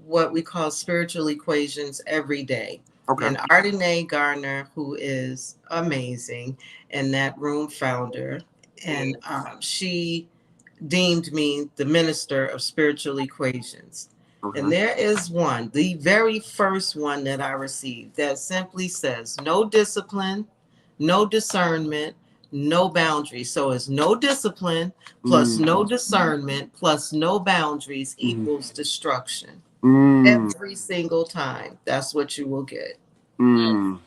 C: what we call spiritual equations every day. Okay. And Ardenae Gardner, who is amazing, and that room founder, and she deemed me the minister of spiritual equations. Okay. And there is one, the very first one that I received, that simply says, no discipline, no discernment, no boundaries. So it's no discipline plus no discernment plus no boundaries equals destruction. Every single time. That's what you will get. And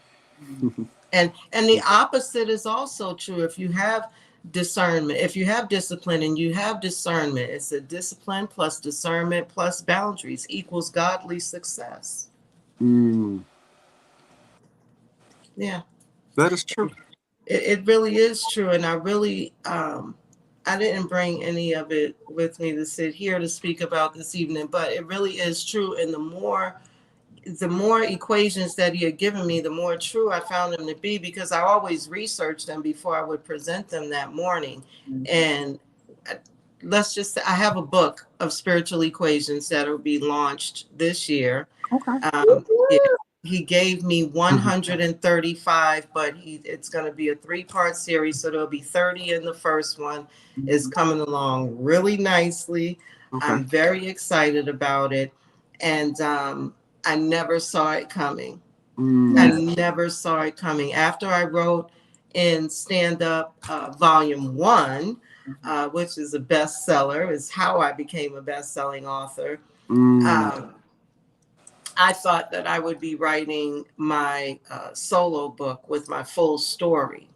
C: the opposite is also true. If you have discernment, if you have discipline and you have discernment, it's a discipline plus discernment plus boundaries equals godly success. Yeah.
A: That is true.
C: It really is true. And I really, I didn't bring any of it with me to sit here to speak about this evening, but it really is true. And the more the more equations that he had given me, the more true I found them to be, because I always researched them before I would present them that morning. And let's just say I have a book of spiritual equations that will be launched this year.
A: Okay.
C: He gave me 135, but it's going to be a 3-part series. So there'll be 30 in the first one. It's coming along really nicely.
A: Okay.
C: I'm very excited about it. And I never saw it coming. I never saw it coming. After I wrote in Stand Up Volume 1, which is a bestseller, is how I became a best-selling author. I thought that I would be writing my solo book with my full story.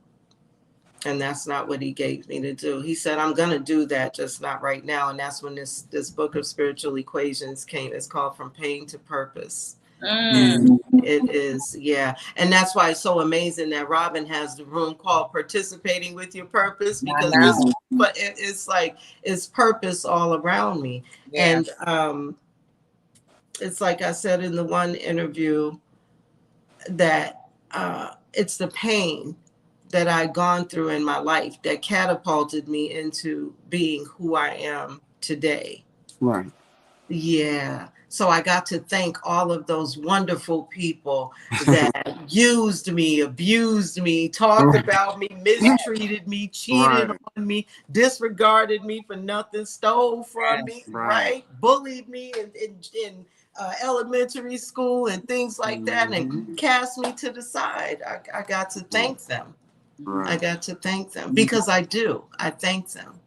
C: And that's not what he gave me to do. He said, I'm going to do that, just not right now. And that's when this book of spiritual equations came. It's called From Pain to Purpose. It is, yeah. And that's why it's so amazing that Robin has the room called Participating with Your Purpose, because it's like, it's purpose all around me. Yeah. And it's like I said in the one interview that it's the pain that I'd gone through in my life that catapulted me into being who I am today.
A: Right.
C: Yeah. So I got to thank all of those wonderful people that used me, abused me, talked about me, mistreated me, cheated on me, disregarded me for nothing, stole from me, right? Bullied me in elementary school and things like that, and cast me to the side. I got to thank them. I got to thank them because I thank them.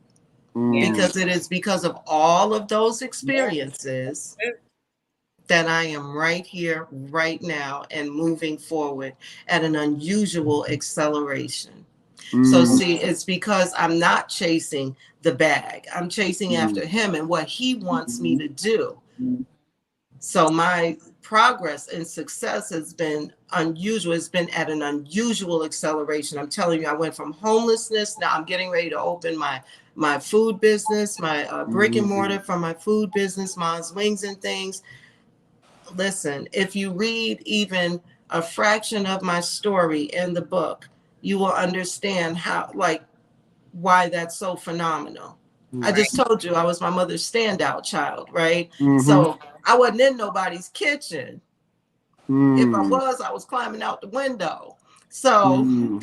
C: Because it is because of all of those experiences that I am right here, right now, and moving forward at an unusual acceleration. So see, it's because I'm not chasing the bag. I'm chasing after him and what he wants me to do. So my progress and success has been unusual. It's been at an unusual acceleration. I'm telling you, I went from homelessness. Now I'm getting ready to open my food business, my brick and mortar from my food business, Mom's Wings and Things. Listen, if you read even a fraction of my story in the book, you will understand why that's so phenomenal. I just told you I was my mother's standout child, right? So I wasn't in nobody's kitchen. If I was climbing out the window. So,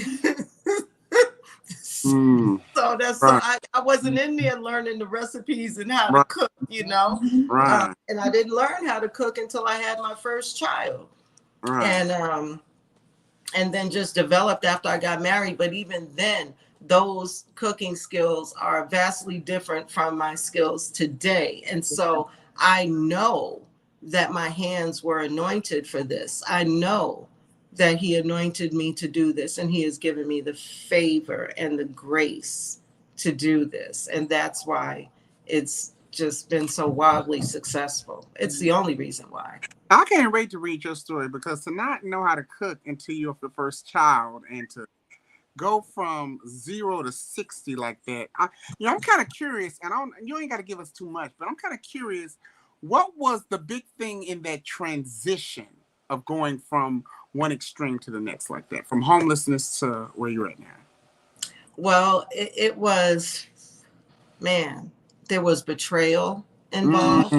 C: so that's so I wasn't in there learning the recipes and how to cook, you know. And I didn't learn how to cook until I had my first child, and then just developed after I got married. But even then, those cooking skills are vastly different from my skills today. And so I know that my hands were anointed for this. I know that he anointed me to do this, and he has given me the favor and the grace to do this. And that's why it's just been so wildly successful. It's the only reason why.
A: I can't wait to read your story, because to not know how to cook until you're the first child and to go from 0 to 60 like that. I'm kind of curious, and you ain't got to give us too much, but I'm kind of curious, what was the big thing in that transition of going from one extreme to the next like that, from homelessness to where you're at now?
C: Well, it was, man, there was betrayal involved.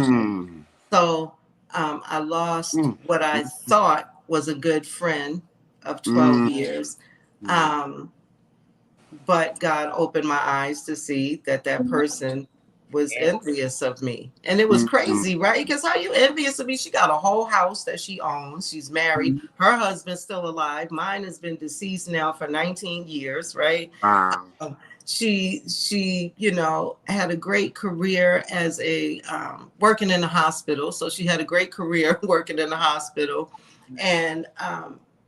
C: So I lost what I thought was a good friend of 12 years. But God opened my eyes to see that person was envious of me. And it was crazy, right? Because how you envious of me? She got a whole house that she owns. She's married. Her husband's still alive. Mine has been deceased now for 19 years, right? She, you know, had a great career as a working in a hospital. So she had a great career working in a hospital. And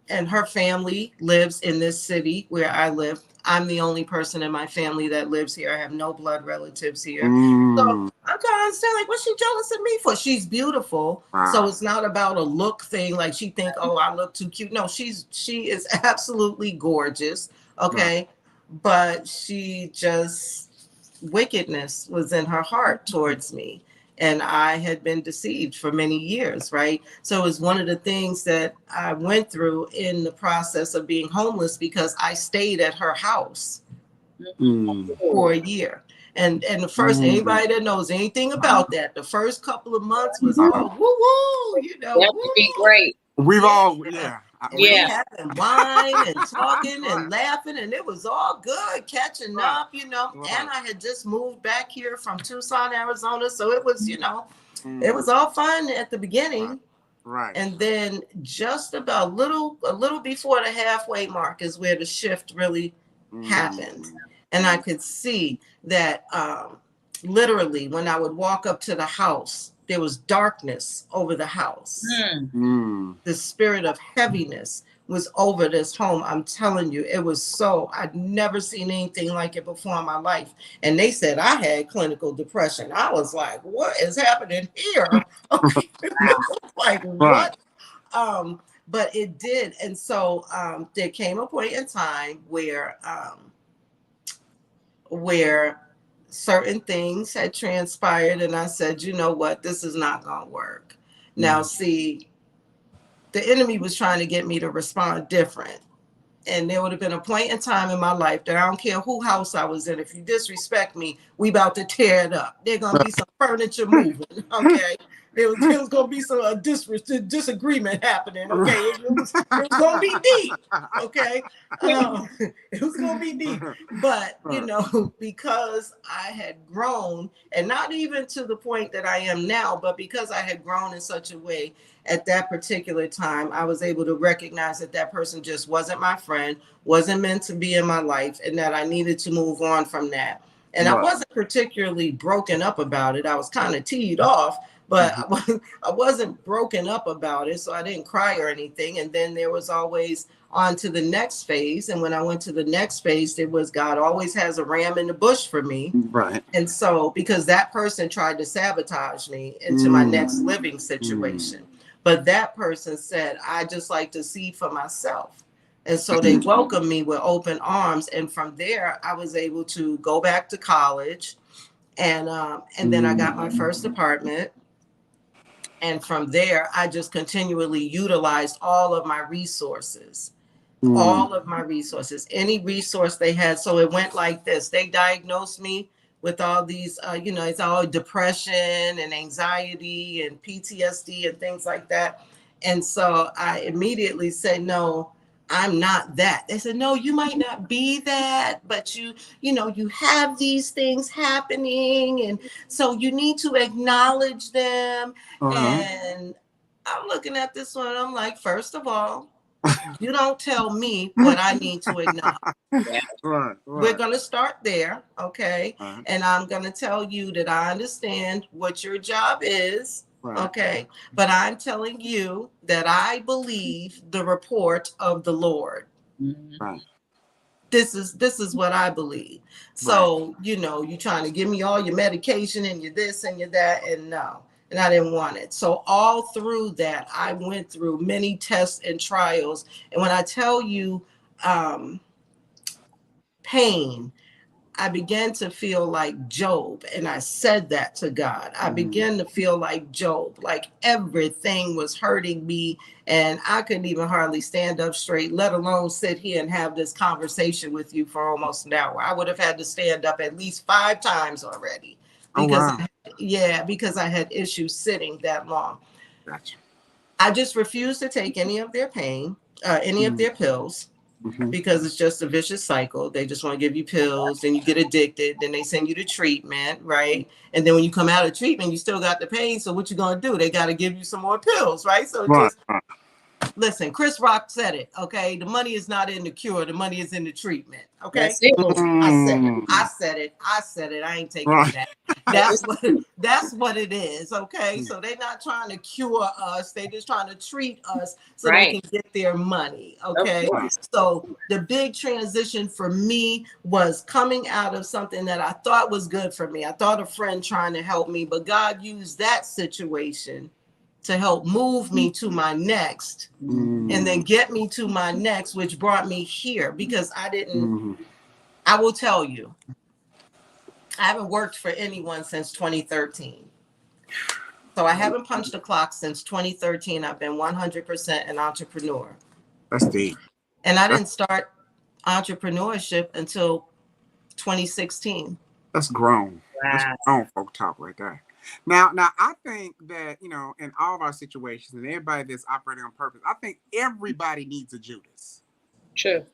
C: her family lives in this city where I live. I'm the only person in my family that lives here. I have no blood relatives here. So I'm kind of saying, like, what's she jealous of me for? She's beautiful. So it's not about a look thing. Like she think, oh, I look too cute. No, she is absolutely gorgeous. Okay. But she just, wickedness was in her heart towards me. And I had been deceived for many years, right? So it was one of the things that I went through in the process of being homeless, because I stayed at her house for a year. And the first, anybody that knows anything about that, the first couple of months was all woo woo,
B: That would be great.
A: We've all,
C: we having wine and talking and laughing, and it was all good, catching up, And I had just moved back here from Tucson, Arizona, so it was, it was all fun at the beginning.
A: Right.
C: And then just about a little before the halfway mark is where the shift really happened. And I could see that literally when I would walk up to the house, there was darkness over the house. The spirit of heaviness was over this home. I'm telling you, it was so, I'd never seen anything like it before in my life. And they said I had clinical depression. I was like, what is happening here? Like, what? But it did. And so there came a point in time where certain things had transpired, and I said, you know what, this is not going to work. Now, see, the enemy was trying to get me to respond different. And there would have been a point in time in my life that I don't care who house I was in. If you disrespect me, we about to tear it up. There's going to be some furniture moving, okay? There was going to be some disagreement happening, okay? It was going to be deep, okay? It was going to be deep. But, because I had grown, and not even to the point that I am now, but because I had grown in such a way at that particular time, I was able to recognize that that person just wasn't my friend, wasn't meant to be in my life, and that I needed to move on from that. And I wasn't particularly broken up about it. I was kind of teed off, but I wasn't broken up about it, so I didn't cry or anything. And then there was always on to the next phase. And when I went to the next phase, it was God always has a ram in the bush for me.
A: Right.
C: And so because that person tried to sabotage me into my next living situation. But that person said, I just like to see for myself. And so they welcomed me with open arms. And from there, I was able to go back to college. And then I got my first apartment. And from there, I just continually utilized all of my resources. Any resource they had. So it went like this. They diagnosed me with all these, it's all depression and anxiety and PTSD and things like that. And so I immediately said, no, I'm not that. They said, no, you might not be that, but you have these things happening. And so you need to acknowledge them. And I'm looking at this one. I'm like, first of all, you don't tell me what I need to acknowledge.
A: Right.
C: We're going to start there, okay? And I'm going to tell you that I understand what your job is, okay? But I'm telling you that I believe the report of the Lord.
A: Right.
C: This is what I believe. So, you're trying to give me all your medication and your this and your that, and no. And I didn't want it. So all through that, I went through many tests and trials. And when I tell you pain, I began to feel like Job. And I said that to God. I began to feel like Job, like everything was hurting me. And I couldn't even hardly stand up straight, let alone sit here and have this conversation with you for almost an hour. I would have had to stand up at least 5 times already. Because I had issues sitting that long.
A: Gotcha.
C: I just refused to take any of their pain, any of their pills, because it's just a vicious cycle. They just want to give you pills, then you get addicted, then they send you to treatment, right? And then when you come out of treatment, you still got the pain. So what you gonna do? They got to give you some more pills, right? So listen, Chris Rock said it, okay? The money is not in the cure. The money is in the treatment, okay? I said it. I ain't taking it back. That's what it is, okay? So they're not trying to cure us. They're just trying to treat us so they can get their money, okay? So the big transition for me was coming out of something that I thought was good for me. I thought a friend trying to help me, but God used that situation to help move me to my next and then get me to my next, which brought me here because I will tell you, I haven't worked for anyone since 2013. So I haven't punched the clock since 2013. I've been 100% an entrepreneur.
A: That's deep.
C: And I didn't start entrepreneurship until 2016.
A: That's grown.
B: Wow.
A: That's grown folk talk right there. Now, I think that, you know, in all of our situations and everybody that's operating on purpose, I think everybody needs a Judas.
B: True.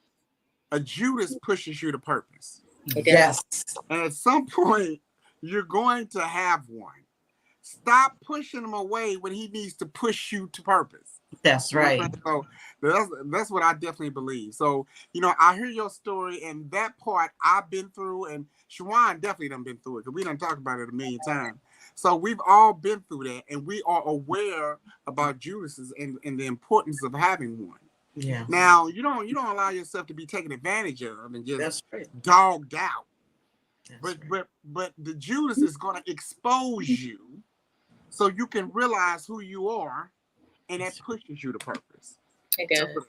A: A Judas pushes you to purpose.
C: Yes.
A: And at some point, you're going to have one. Stop pushing him away when he needs to push you to purpose.
C: That's right.
A: So that's what I definitely believe. So, you know, I hear your story, and that part I've been through, and Shawan definitely done been through it, because we done talked about it a million times. So we've all been through that, and we are aware about Judas's and the importance of having one.
C: Yeah.
A: Now, you don't allow yourself to be taken advantage of and just
C: That's right.
A: dogged out.
C: That's
A: But the Judas is going to expose you so you can realize who you are, and that pushes you to purpose.
B: It does.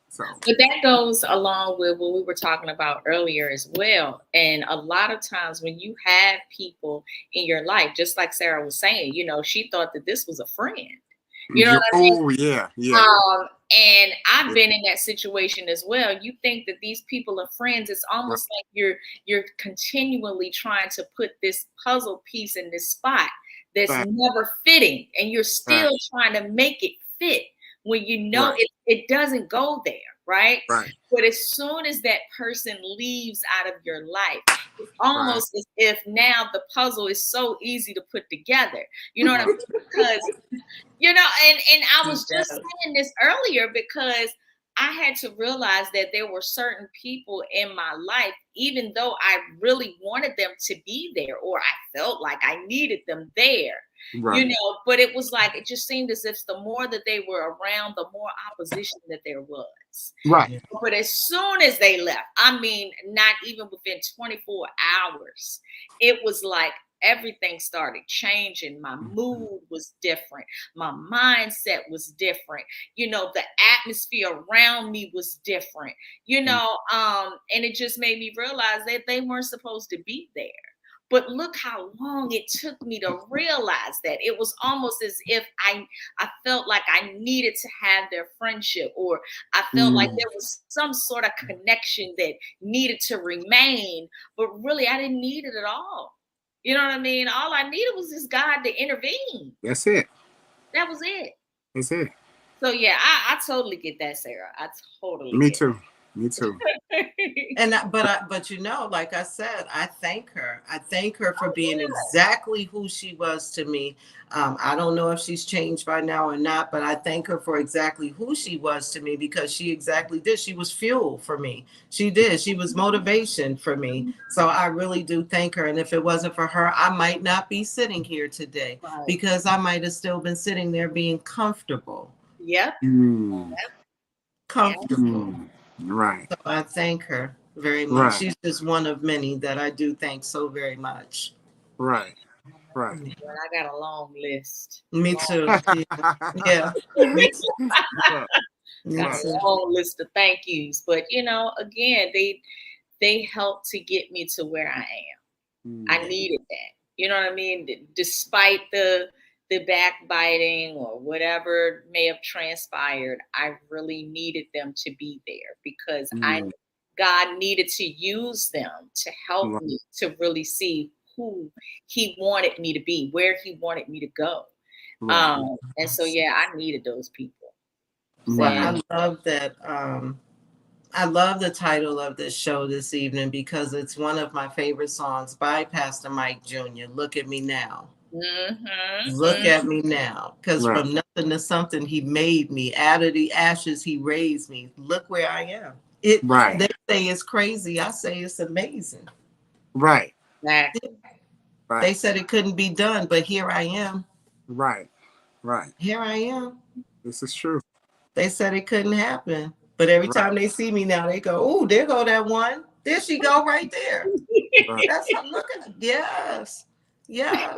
A: So,
B: but that goes along with what we were talking about earlier as well. And a lot of times when you have people in your life, just like Sarah was saying, you know, she thought that this was a friend. You know what I mean?
A: Oh, yeah.
B: And I've been in that situation as well. You think that these people are friends. It's almost like you're continually trying to put this puzzle piece in this spot that's never fitting, and you're still trying to make it fit when you know it doesn't go there, right? But as soon as that person leaves out of your life, it's almost as if now the puzzle is so easy to put together. You know what I mean? Because, you know, and I was just saying this earlier because I had to realize that there were certain people in my life, even though I really wanted them to be there, or I felt like I needed them there, you know, but it was like, it just seemed as if the more that they were around, the more opposition that there was.
A: Right.
B: But as soon as they left, I mean, not even within 24 hours, it was like everything started changing. My mood was different. My mindset was different. You know, the atmosphere around me was different, you know, and it just made me realize that they weren't supposed to be there. But look how long it took me to realize that. It was almost as if I felt like I needed to have their friendship, or I felt like there was some sort of connection that needed to remain, but really I didn't need it at all. You know what I mean? All I needed was this God to intervene.
A: That's it.
B: That was it.
A: That's it.
B: So yeah, I totally get that, Sarah. I totally
A: Me
B: get
A: too. Me too.
C: And but you know, like I said, I thank her. I thank her for being exactly who she was to me. I don't know if she's changed by now or not, but I thank her for exactly who she was to me, because she exactly did. She was fuel for me. She did. She was motivation for me. So I really do thank her. And if it wasn't for her, I might not be sitting here today, because I might have still been sitting there being comfortable.
B: Yep.
C: Comfortable.
A: Right.
C: So I thank her very much. She's just one of many that I do thank so very much.
A: Right.
B: Well, I got a long list.
C: Me too. Yeah. Me too.
B: Got a long list of thank yous. But you know, again, they helped to get me to where I am. I needed that. You know what I mean? Despite the backbiting or whatever may have transpired, I really needed them to be there, because God needed to use them to help me to really see who he wanted me to be, where he wanted me to go. And so, yeah, I needed those people.
C: Well, I love that. I love the title of this show this evening, because it's one of my favorite songs by Pastor Mike Jr., Look at Me Now. Look at me now, because from nothing to something he made me. Out of the ashes he raised me. Look where I am. They say it's crazy. I say it's amazing.
A: Right.
C: They said it couldn't be done, but here I am.
A: Right.
C: Here I am.
A: This is true.
C: They said it couldn't happen, but every time they see me now, they go, "Oh, there go that one. There she go, right there." That's what I'm looking at. Yes.
A: I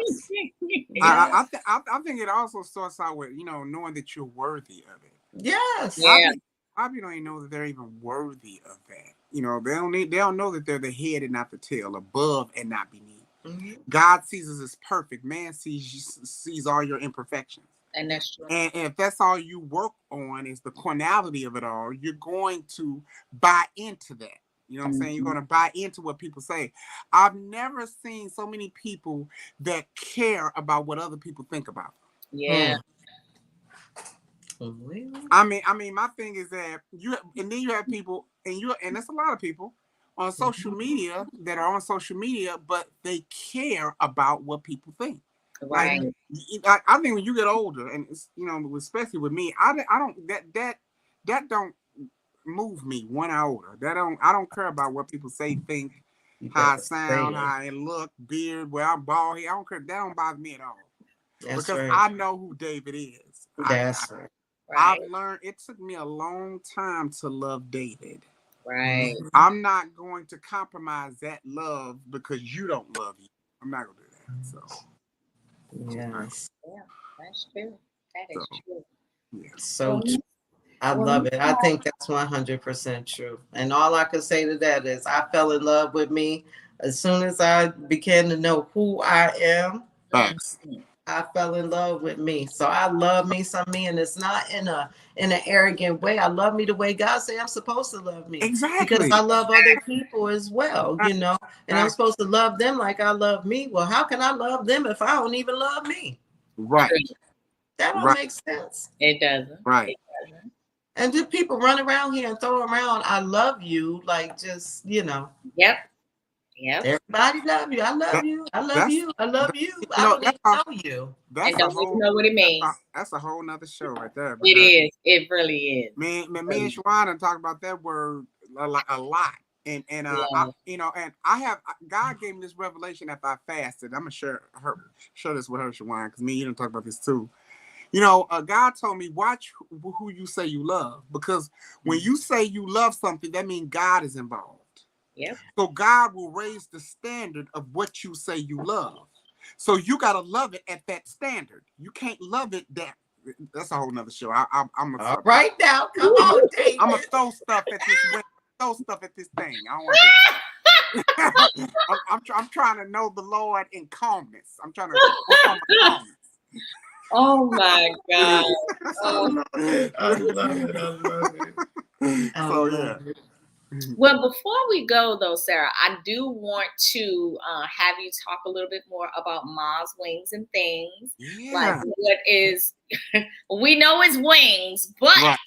A: think it also starts out with, you know, knowing that you're worthy of it.
C: Yes.
A: A lot of people don't even know that they're even worthy of that. You know, they don't know that they're the head and not the tail, above and not beneath. God sees us as perfect. Man sees all your imperfections.
B: And that's true.
A: And if that's all you work on is the carnality of it all, you're going to buy into that. You know what I'm saying? You're going to buy into what people say. I've never seen so many people that care about what other people think about them.
B: Yeah.
A: I mean, my thing is that and then you have people, and that's a lot of people on social media that are on social media, but they care about what people think.
B: Right.
A: Like, I think when you get older, and it's, especially with me, I don't that don't move me one iota. I don't care about what people say, think, how I sound, how I look, beard, where I'm bald here. I don't care. That don't bother me at all.
C: That's
A: because
C: right.
A: I know who David is.
C: That's right.
A: I've learned. It took me a long time to love David.
B: Right.
A: I'm not going to compromise that love because you don't love you. I'm not gonna do that. So.
C: Yes.
B: Yeah, that's true. That is true.
A: Yeah.
C: So true. I love it. I think that's 100% true. And all I can say to that is I fell in love with me as soon as I began to know who I am.
A: Thanks.
C: I fell in love with me. So I love me some me, and it's not in an arrogant way. I love me the way God said I'm supposed to love me.
A: Exactly.
C: Because I love other people as well, and I'm supposed to love them like I love me. Well, how can I love them if I don't even love me?
A: Right.
C: That don't make sense.
B: It doesn't.
A: Right.
B: It doesn't.
C: And do people run around here and throw around I love you, like just,
B: Yep.
C: Everybody love you. I love you. I love you. I love you. I don't even know you.
B: And don't even know what it means.
A: That's a whole nother show right there.
B: It is. It really is.
A: Me and Shawana talk about that word a lot. And I have God gave me this revelation after I fasted. I'm gonna share this with her, Shawana, because me and you done talk about this too. God told me, watch who you say you love, because when you say you love something, that means God is involved.
B: Yep.
A: So God will raise the standard of what you say you love. So you gotta love it at that standard. You can't love it that. That's a whole nother show. I'm
C: all right now. Come on, David.
A: I'm gonna throw stuff at this. Throw stuff at this thing. I don't want to. I'm trying to know the Lord in calmness. I'm trying to work on my calmness.
B: Oh my God.
C: I love it.
A: So yeah.
B: Well, before we go though, Sarah, I do want to have you talk a little bit more about Ma's Wings and Things.
A: Yeah.
B: Like what is, we know it's wings, but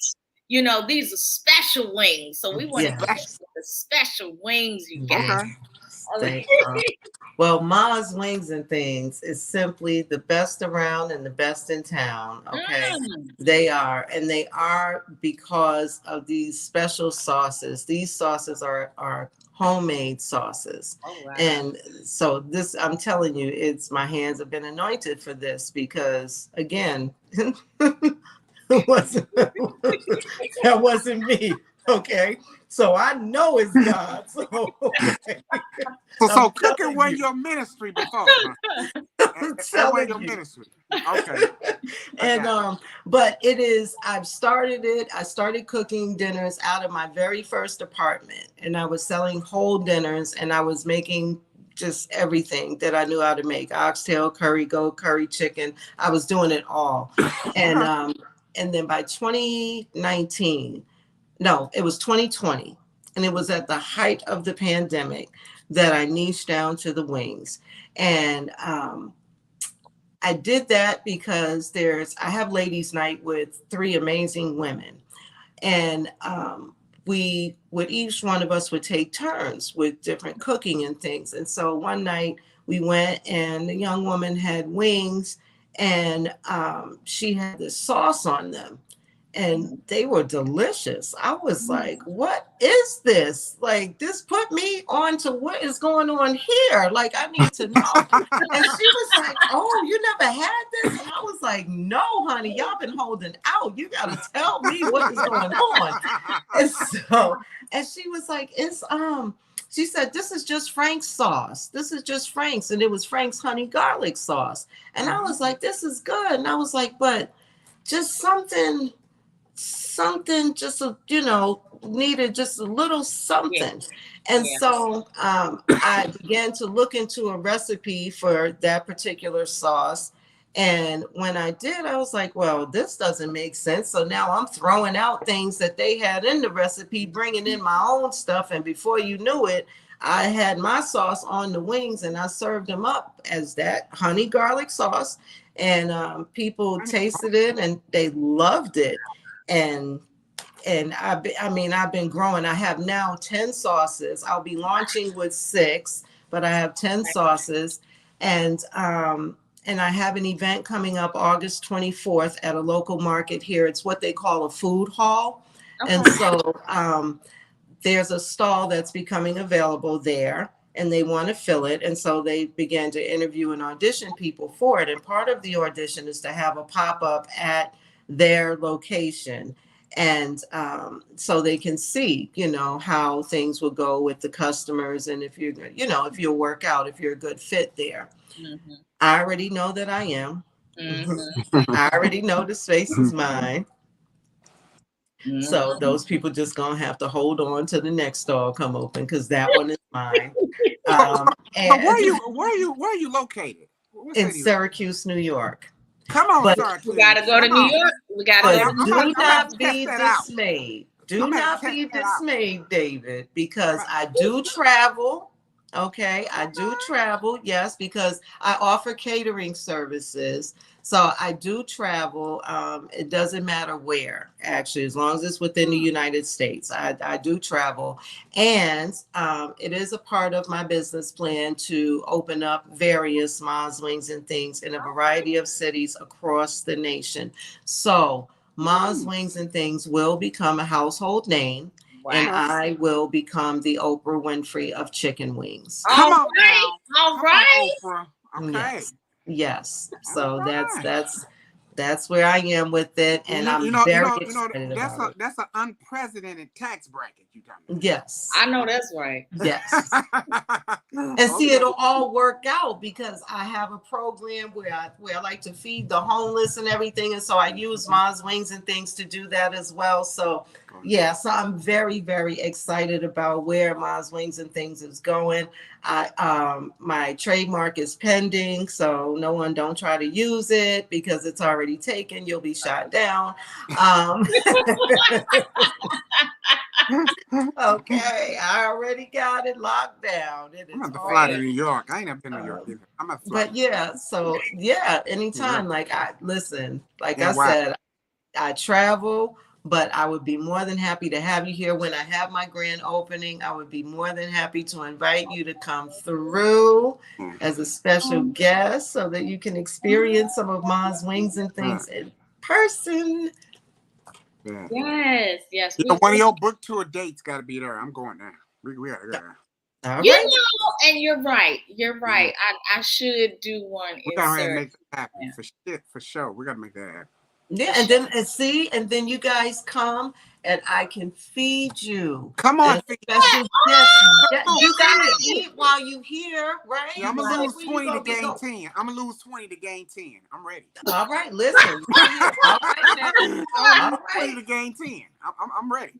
B: these are special wings. So we want to get the special wings you get.
A: Okay.
C: Well, Ma's Wings and Things is simply the best around and the best in town. Okay. They are because of these special sauces. These sauces are homemade sauces.
B: Oh, wow.
C: And so this, I'm telling you, my hands have been anointed for this because, again, that wasn't me. Okay. So I know it's God.
A: So cooking was your ministry before. That was your ministry. Okay.
C: And but it is, I started cooking dinners out of my very first apartment, and I was selling whole dinners, and I was making just everything that I knew how to make: oxtail, curry goat, curry chicken. I was doing it all. And then by 2019, no, it was 2020. And it was at the height of the pandemic that I niched down to the wings. And I did that because I have ladies' night with 3 amazing women. And each one of us would take turns with different cooking and things. And so one night we went and the young woman had wings, and she had this sauce on them. And they were delicious. I was like, what is this? Like, this put me on to what is going on here. Like, I need to know. And she was like, oh, you never had this? And I was like, no, honey, y'all been holding out. You got to tell me what is going on. And she was like, she said, this is just Frank's sauce. This is just Frank's. And it was Frank's honey garlic sauce. And I was like, this is good. And I was like, but just something something, just a, needed just a little something. And so I began to look into a recipe for that particular sauce. And when I did, I was like, well, this doesn't make sense. So now I'm throwing out things that they had in the recipe, bringing in my own stuff. And before you knew it, I had my sauce on the wings, and I served them up as that honey garlic sauce. And people tasted it and they loved it. And I've been growing. I have now 10 sauces. I'll be launching with 6, but I have 10 sauces. And I have an event coming up August 24th at a local market here. It's what they call a food hall. Okay. And so there's a stall that's becoming available there, and they want to fill it. And so they began to interview and audition people for it. And part of the audition is to have a pop-up at their location. And so they can see, how things will go with the customers. And if you're, if you'll work out, if you're a good fit there. Mm-hmm. I already know that I am. Mm-hmm. I already know the space is mine. Mm-hmm. So those people just gonna have to hold on to the next stall come open, because that one is mine.
A: And where are you located?
C: In Syracuse, New York.
A: Come on,
B: Syracuse. We gotta go to New York. We gotta go to New York.
C: Do not be dismayed. Do not be dismayed, David, because I do travel. Okay, I do travel, yes, because I offer catering services. So I do travel. It doesn't matter where, actually, as long as it's within the United States. I do travel. And it is a part of my business plan to open up various Ma's Wings and Things in a variety of cities across the nation. So Ma's Wings and Things will become a household name. Wow. And I will become the Oprah Winfrey of chicken wings.
B: Come on, all right.
A: Oprah. Okay.
C: Yes. So that's where I am with it, and I'm very excited about it.
A: That's an unprecedented tax bracket you got.
C: Yes,
B: I know that's right.
C: Yes, and see, it'll all work out because I have a program where I like to feed the homeless and everything, and so I use Ma's Wings and Things to do that as well. So yeah, so I'm very, very excited about where Ma's Wings and Things is going. My trademark is pending, so no one don't try to use it because it's already taken. You'll be shot down. Okay, I already got it locked down.
A: I'm going to fly to New York. I ain't never been to New York either. I'm going to fly.
C: But yeah, so yeah, anytime. Yeah. Like I said, I travel. But I would be more than happy to have you here when I have my grand opening. I would be more than happy to invite you to come through as a special guest so that you can experience some of Ma's Wings and Things in person.
A: Yeah.
B: Yes.
A: One of your book tour dates got to be there. I'm going there. We got to go there.
B: And you're right. I should do one.
A: We got to make that happen for sure. We got to make that happen.
C: Yeah, and then you guys come and I can feed you.
A: Come on,
C: feed you gotta eat while you here, right?
A: Yeah, I'm gonna lose 20 to gain 10. I'm gonna lose 20 to gain 10. I'm ready.
C: All right, listen. All right, now.
A: All right. 20 to gain 10. I'm ready.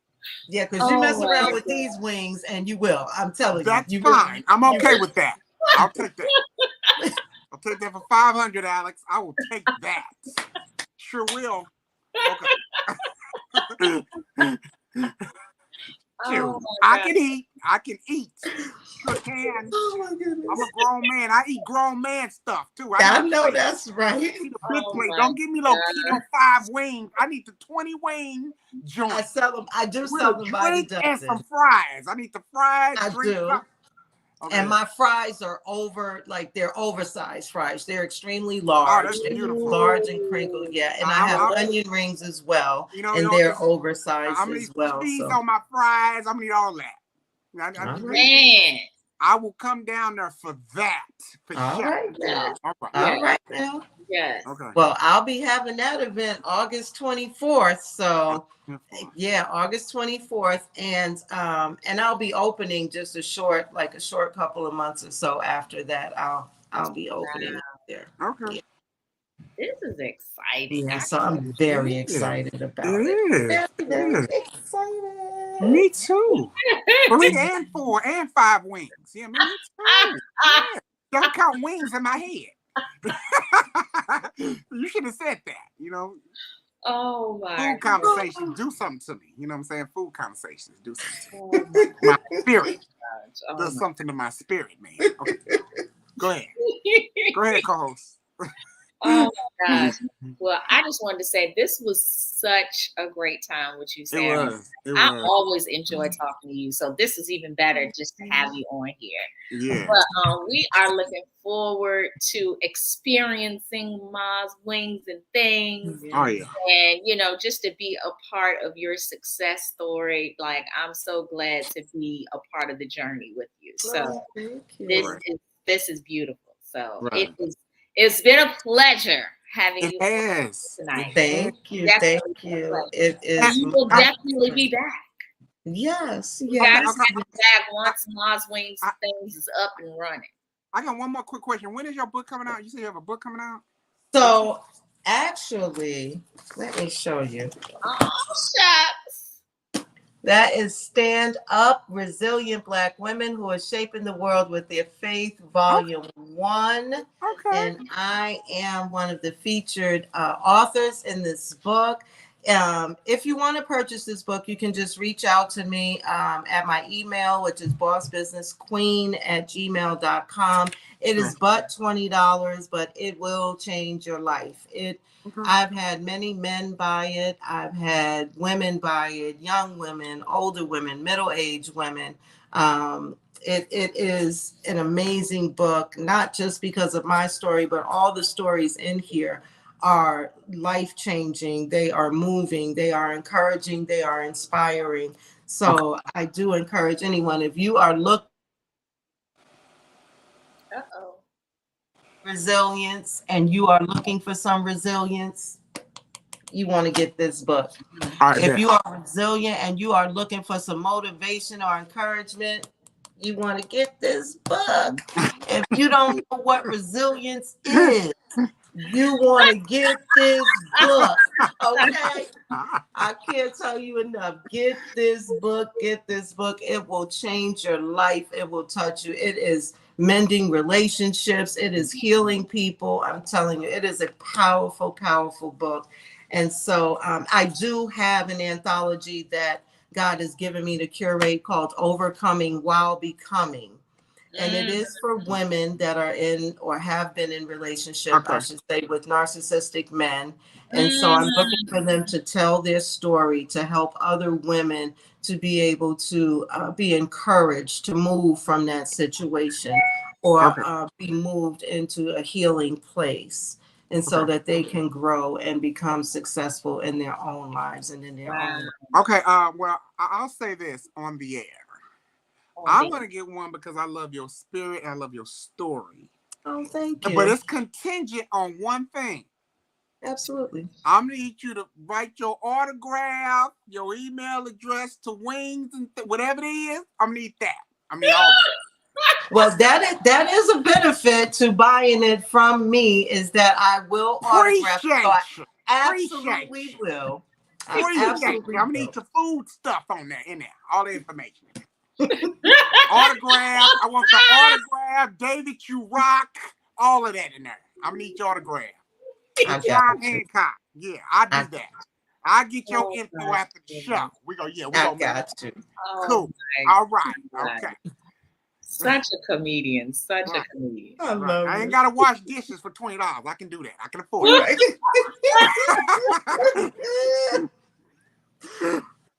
C: Yeah, because you mess around with these wings and you will. I'm telling you.
A: That's fine. I'm okay with that. I'll take that. I'll take that for 500, Alex. I will take that. Sure will. Okay. I can eat. Sure can.
C: Oh my goodness.
A: I'm a grown man. I eat grown man stuff too.
C: I know that's right.
A: Big plate. Don't give me no 5 wings. I need the 20 wing joint.
C: I do sell them by the dozen.
A: And some fries. I need the fries.
C: I do. Okay. And my fries are they're oversized fries. They're extremely large.
A: Oh, that's beautiful.
C: Large and crinkled, yeah. And I have onion rings as well, and they're oversized as well.
A: Cheese on my fries. I'm gonna need all that.
B: Man,
A: I will come down there for that.
C: All right now.
A: All
C: right now.
B: Yes.
A: Okay.
C: Well, I'll be having that event August 24th. So yeah, August 24th. And I'll be opening just a short couple of months or so after that. I'll be opening there.
A: Okay.
C: Yeah.
B: This is exciting.
C: Yeah, so I'm very excited about it.
A: It is.
C: Very
A: It is.
C: excited.
A: Me too. 3 and 4 and 5 wings. Yeah, me too. Yeah. Don't count wings in my head. You should have said that, you know.
B: Oh my
A: Food
B: God.
A: conversations do something to me. You know what I'm saying? Food conversations do something to me.
B: Oh
A: My spirit
B: gosh. Oh
A: does
B: my
A: something to my spirit, man. Okay. Go ahead. Go ahead, co-host.
B: Oh my gosh. Well, I just wanted to say this was such a great time with you,
A: It
B: Sarah.
A: was. It
B: I
A: was.
B: always enjoy talking to you, so this is even better just to have you on here.
A: Yeah.
B: But we are looking forward to experiencing Ma's wings and things,
A: Oh yeah.
B: and you know, just to be a part of your success story. Like, I'm so glad to be a part of the journey with you. So
C: Thank you.
B: this is beautiful. So
A: Right.
B: it's been a pleasure having
A: It
B: you
A: has.
B: tonight.
C: Thank you.
B: Definitely
C: Thank
B: been a
C: you.
B: pleasure.
C: It is.
B: And you will definitely be back.
C: Yes.
B: You
C: Yes.
B: gotta have you back once Ma's Wings things is up and running.
A: I got one more quick question. When is your book coming out? You said you have a book coming out?
C: So actually, let me show you.
B: Oh, shucks.
C: That is Stand Up, Resilient Black Women Who Are Shaping the World with Their Faith, Volume 1.
A: Okay.
C: And I am one of the featured authors in this book. If you want to purchase this book, you can just reach out to me at my email, which is bossbusinessqueen@gmail.com. It is but $20, but it will change your life. I've had many men buy it. I've had women buy it, young women, older women, middle-aged women. It is an amazing book, not just because of my story, but all the stories in here are life-changing. They are moving. They are encouraging. They are inspiring. So I do encourage anyone, if you are looking resilience and you are looking for some resilience, you want to get this book. If you are resilient and you are looking for some motivation or encouragement, you want to get this book. If you don't know what resilience is, you want to get this book. Okay? I can't tell you enough. Get this book. Get this book. It will change your life. It will touch you. It is mending relationships. It is healing people. I'm telling you, it is a powerful, powerful book. And so I do have an anthology that God has given me to curate called Overcoming While Becoming. And it is for women that are in or have been in relationship, I should say, with narcissistic men. And so I'm looking for them to tell their story, to help other women to be able to be encouraged to move from that situation or be moved into a healing place. And so that they can grow and become successful in their own lives and in their own lives.
A: Okay, well, I'll say this on the air. I'm going to get one because I love your spirit and I love your story.
C: Oh, thank you.
A: But it's contingent on one thing.
C: Absolutely.
A: I'm going to need you to write your autograph, your email address to Wings and whatever it is. I'm going to need that. I mean, all of it.
C: Well, that is a benefit to buying it from me, is that I will autograph it. So I absolutely will.
A: I'm going to need your food stuff on there, in there, all the information. Autograph. I want the autograph. David, you rock. All of that in there. I'm going to need your autograph. John Hancock. Yeah, I do that. I'll get your info after the show. We go,
C: I got you.
A: Cool. All right. Okay.
B: Such a comedian. Such a comedian.
A: I ain't got to wash dishes for $20. I can do that. I can afford it.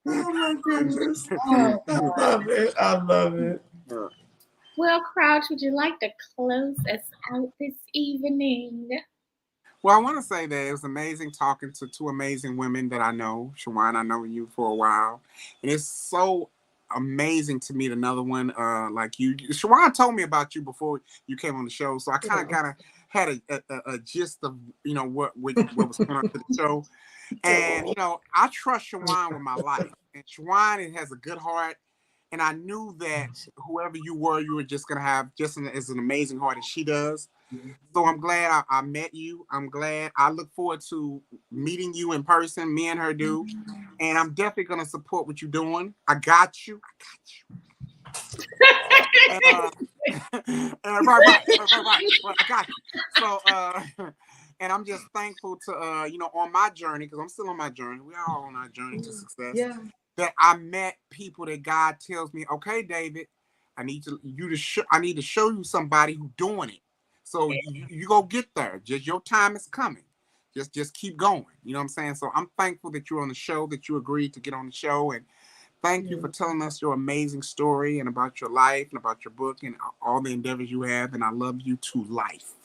C: Oh my goodness. I love it. I love it.
B: Well, Crouch, would you like to close us out this evening?
A: Well, I want to say that it was amazing talking to two amazing women that I know. Shawan, I know you for a while. And it's so amazing to meet another one like you. Shawan told me about you before you came on the show. So I kind of had a gist of, what was going on to the show. And, I trust Shawan with my life. And Shawan has a good heart. And I knew that whoever you were just going to have just as an amazing heart as she does. So I'm glad I met you. I'm glad. I look forward to meeting you in person. Me and her do. And I'm definitely going to support what you're doing. I got you. Right. Well, I got you. So, and I'm just thankful to, on my journey, because I'm still on my journey. We all on our journey to success.
C: Yeah.
A: That I met people that God tells me, okay, David, I need to show you somebody who's doing it. So you go get there. Just your time is coming. Just keep going. You know what I'm saying? So I'm thankful that you're on the show, that you agreed to get on the show, and thank you for telling us your amazing story and about your life and about your book and all the endeavors you have. And I love you to life.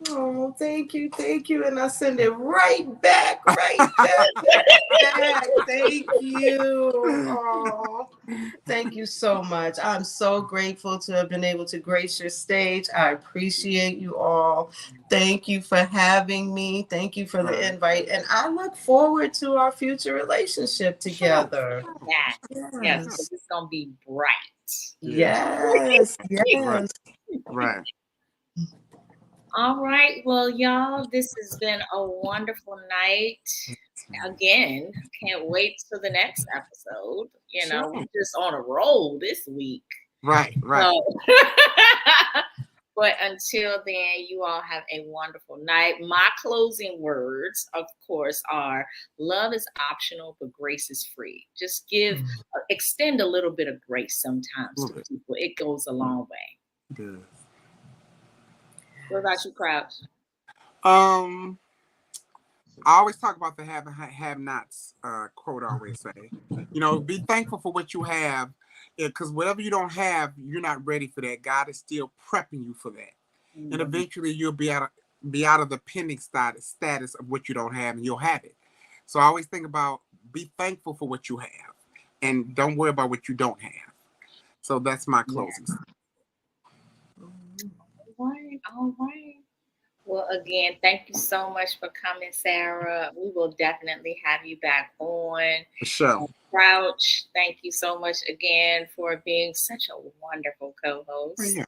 C: Oh, thank you. And I send it right back. Thank you. Oh, thank you so much. I'm so grateful to have been able to grace your stage. I appreciate you all. Thank you for having me. Thank you for the invite. And I look forward to our future relationship together.
B: Yes. It's going to be bright.
C: Yes.
A: Right.
B: All right. Well, y'all, this has been a wonderful night. Again, can't wait till the next episode. We're just on a roll this week.
A: Right.
B: So, but until then, you all have a wonderful night. My closing words, of course, are love is optional, but grace is free. Just extend a little bit of grace sometimes to people. It goes a long way.
A: Good.
B: What about you, Crouch?
A: I always talk about the have-nots quote I always say. Be thankful for what you have, because whatever you don't have, you're not ready for that. God is still prepping you for that. And eventually you'll be out of the pending status of what you don't have, and you'll have it. So I always think about, be thankful for what you have and don't worry about what you don't have. So that's my closing.
B: All right. Well, again, thank you so much for coming, Sarah. We will definitely have you back on.
A: For sure.
B: Crouch, thank you so much again for being such a wonderful co-host.
A: Yeah.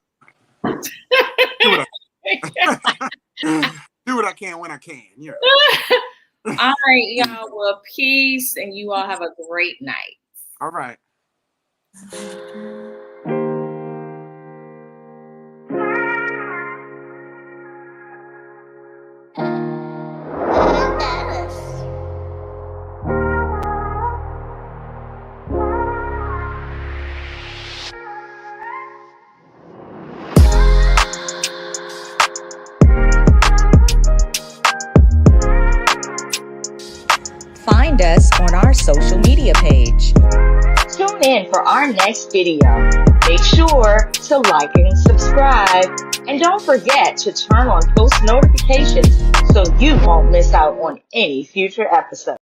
A: Do what I can when I can. Yeah.
B: All right, y'all. Well, peace, and you all have a great night.
A: All right.
F: Find us on our social media page. Tune in for our next video. Make sure to like and subscribe. And don't forget to turn on post notifications so you won't miss out on any future episodes.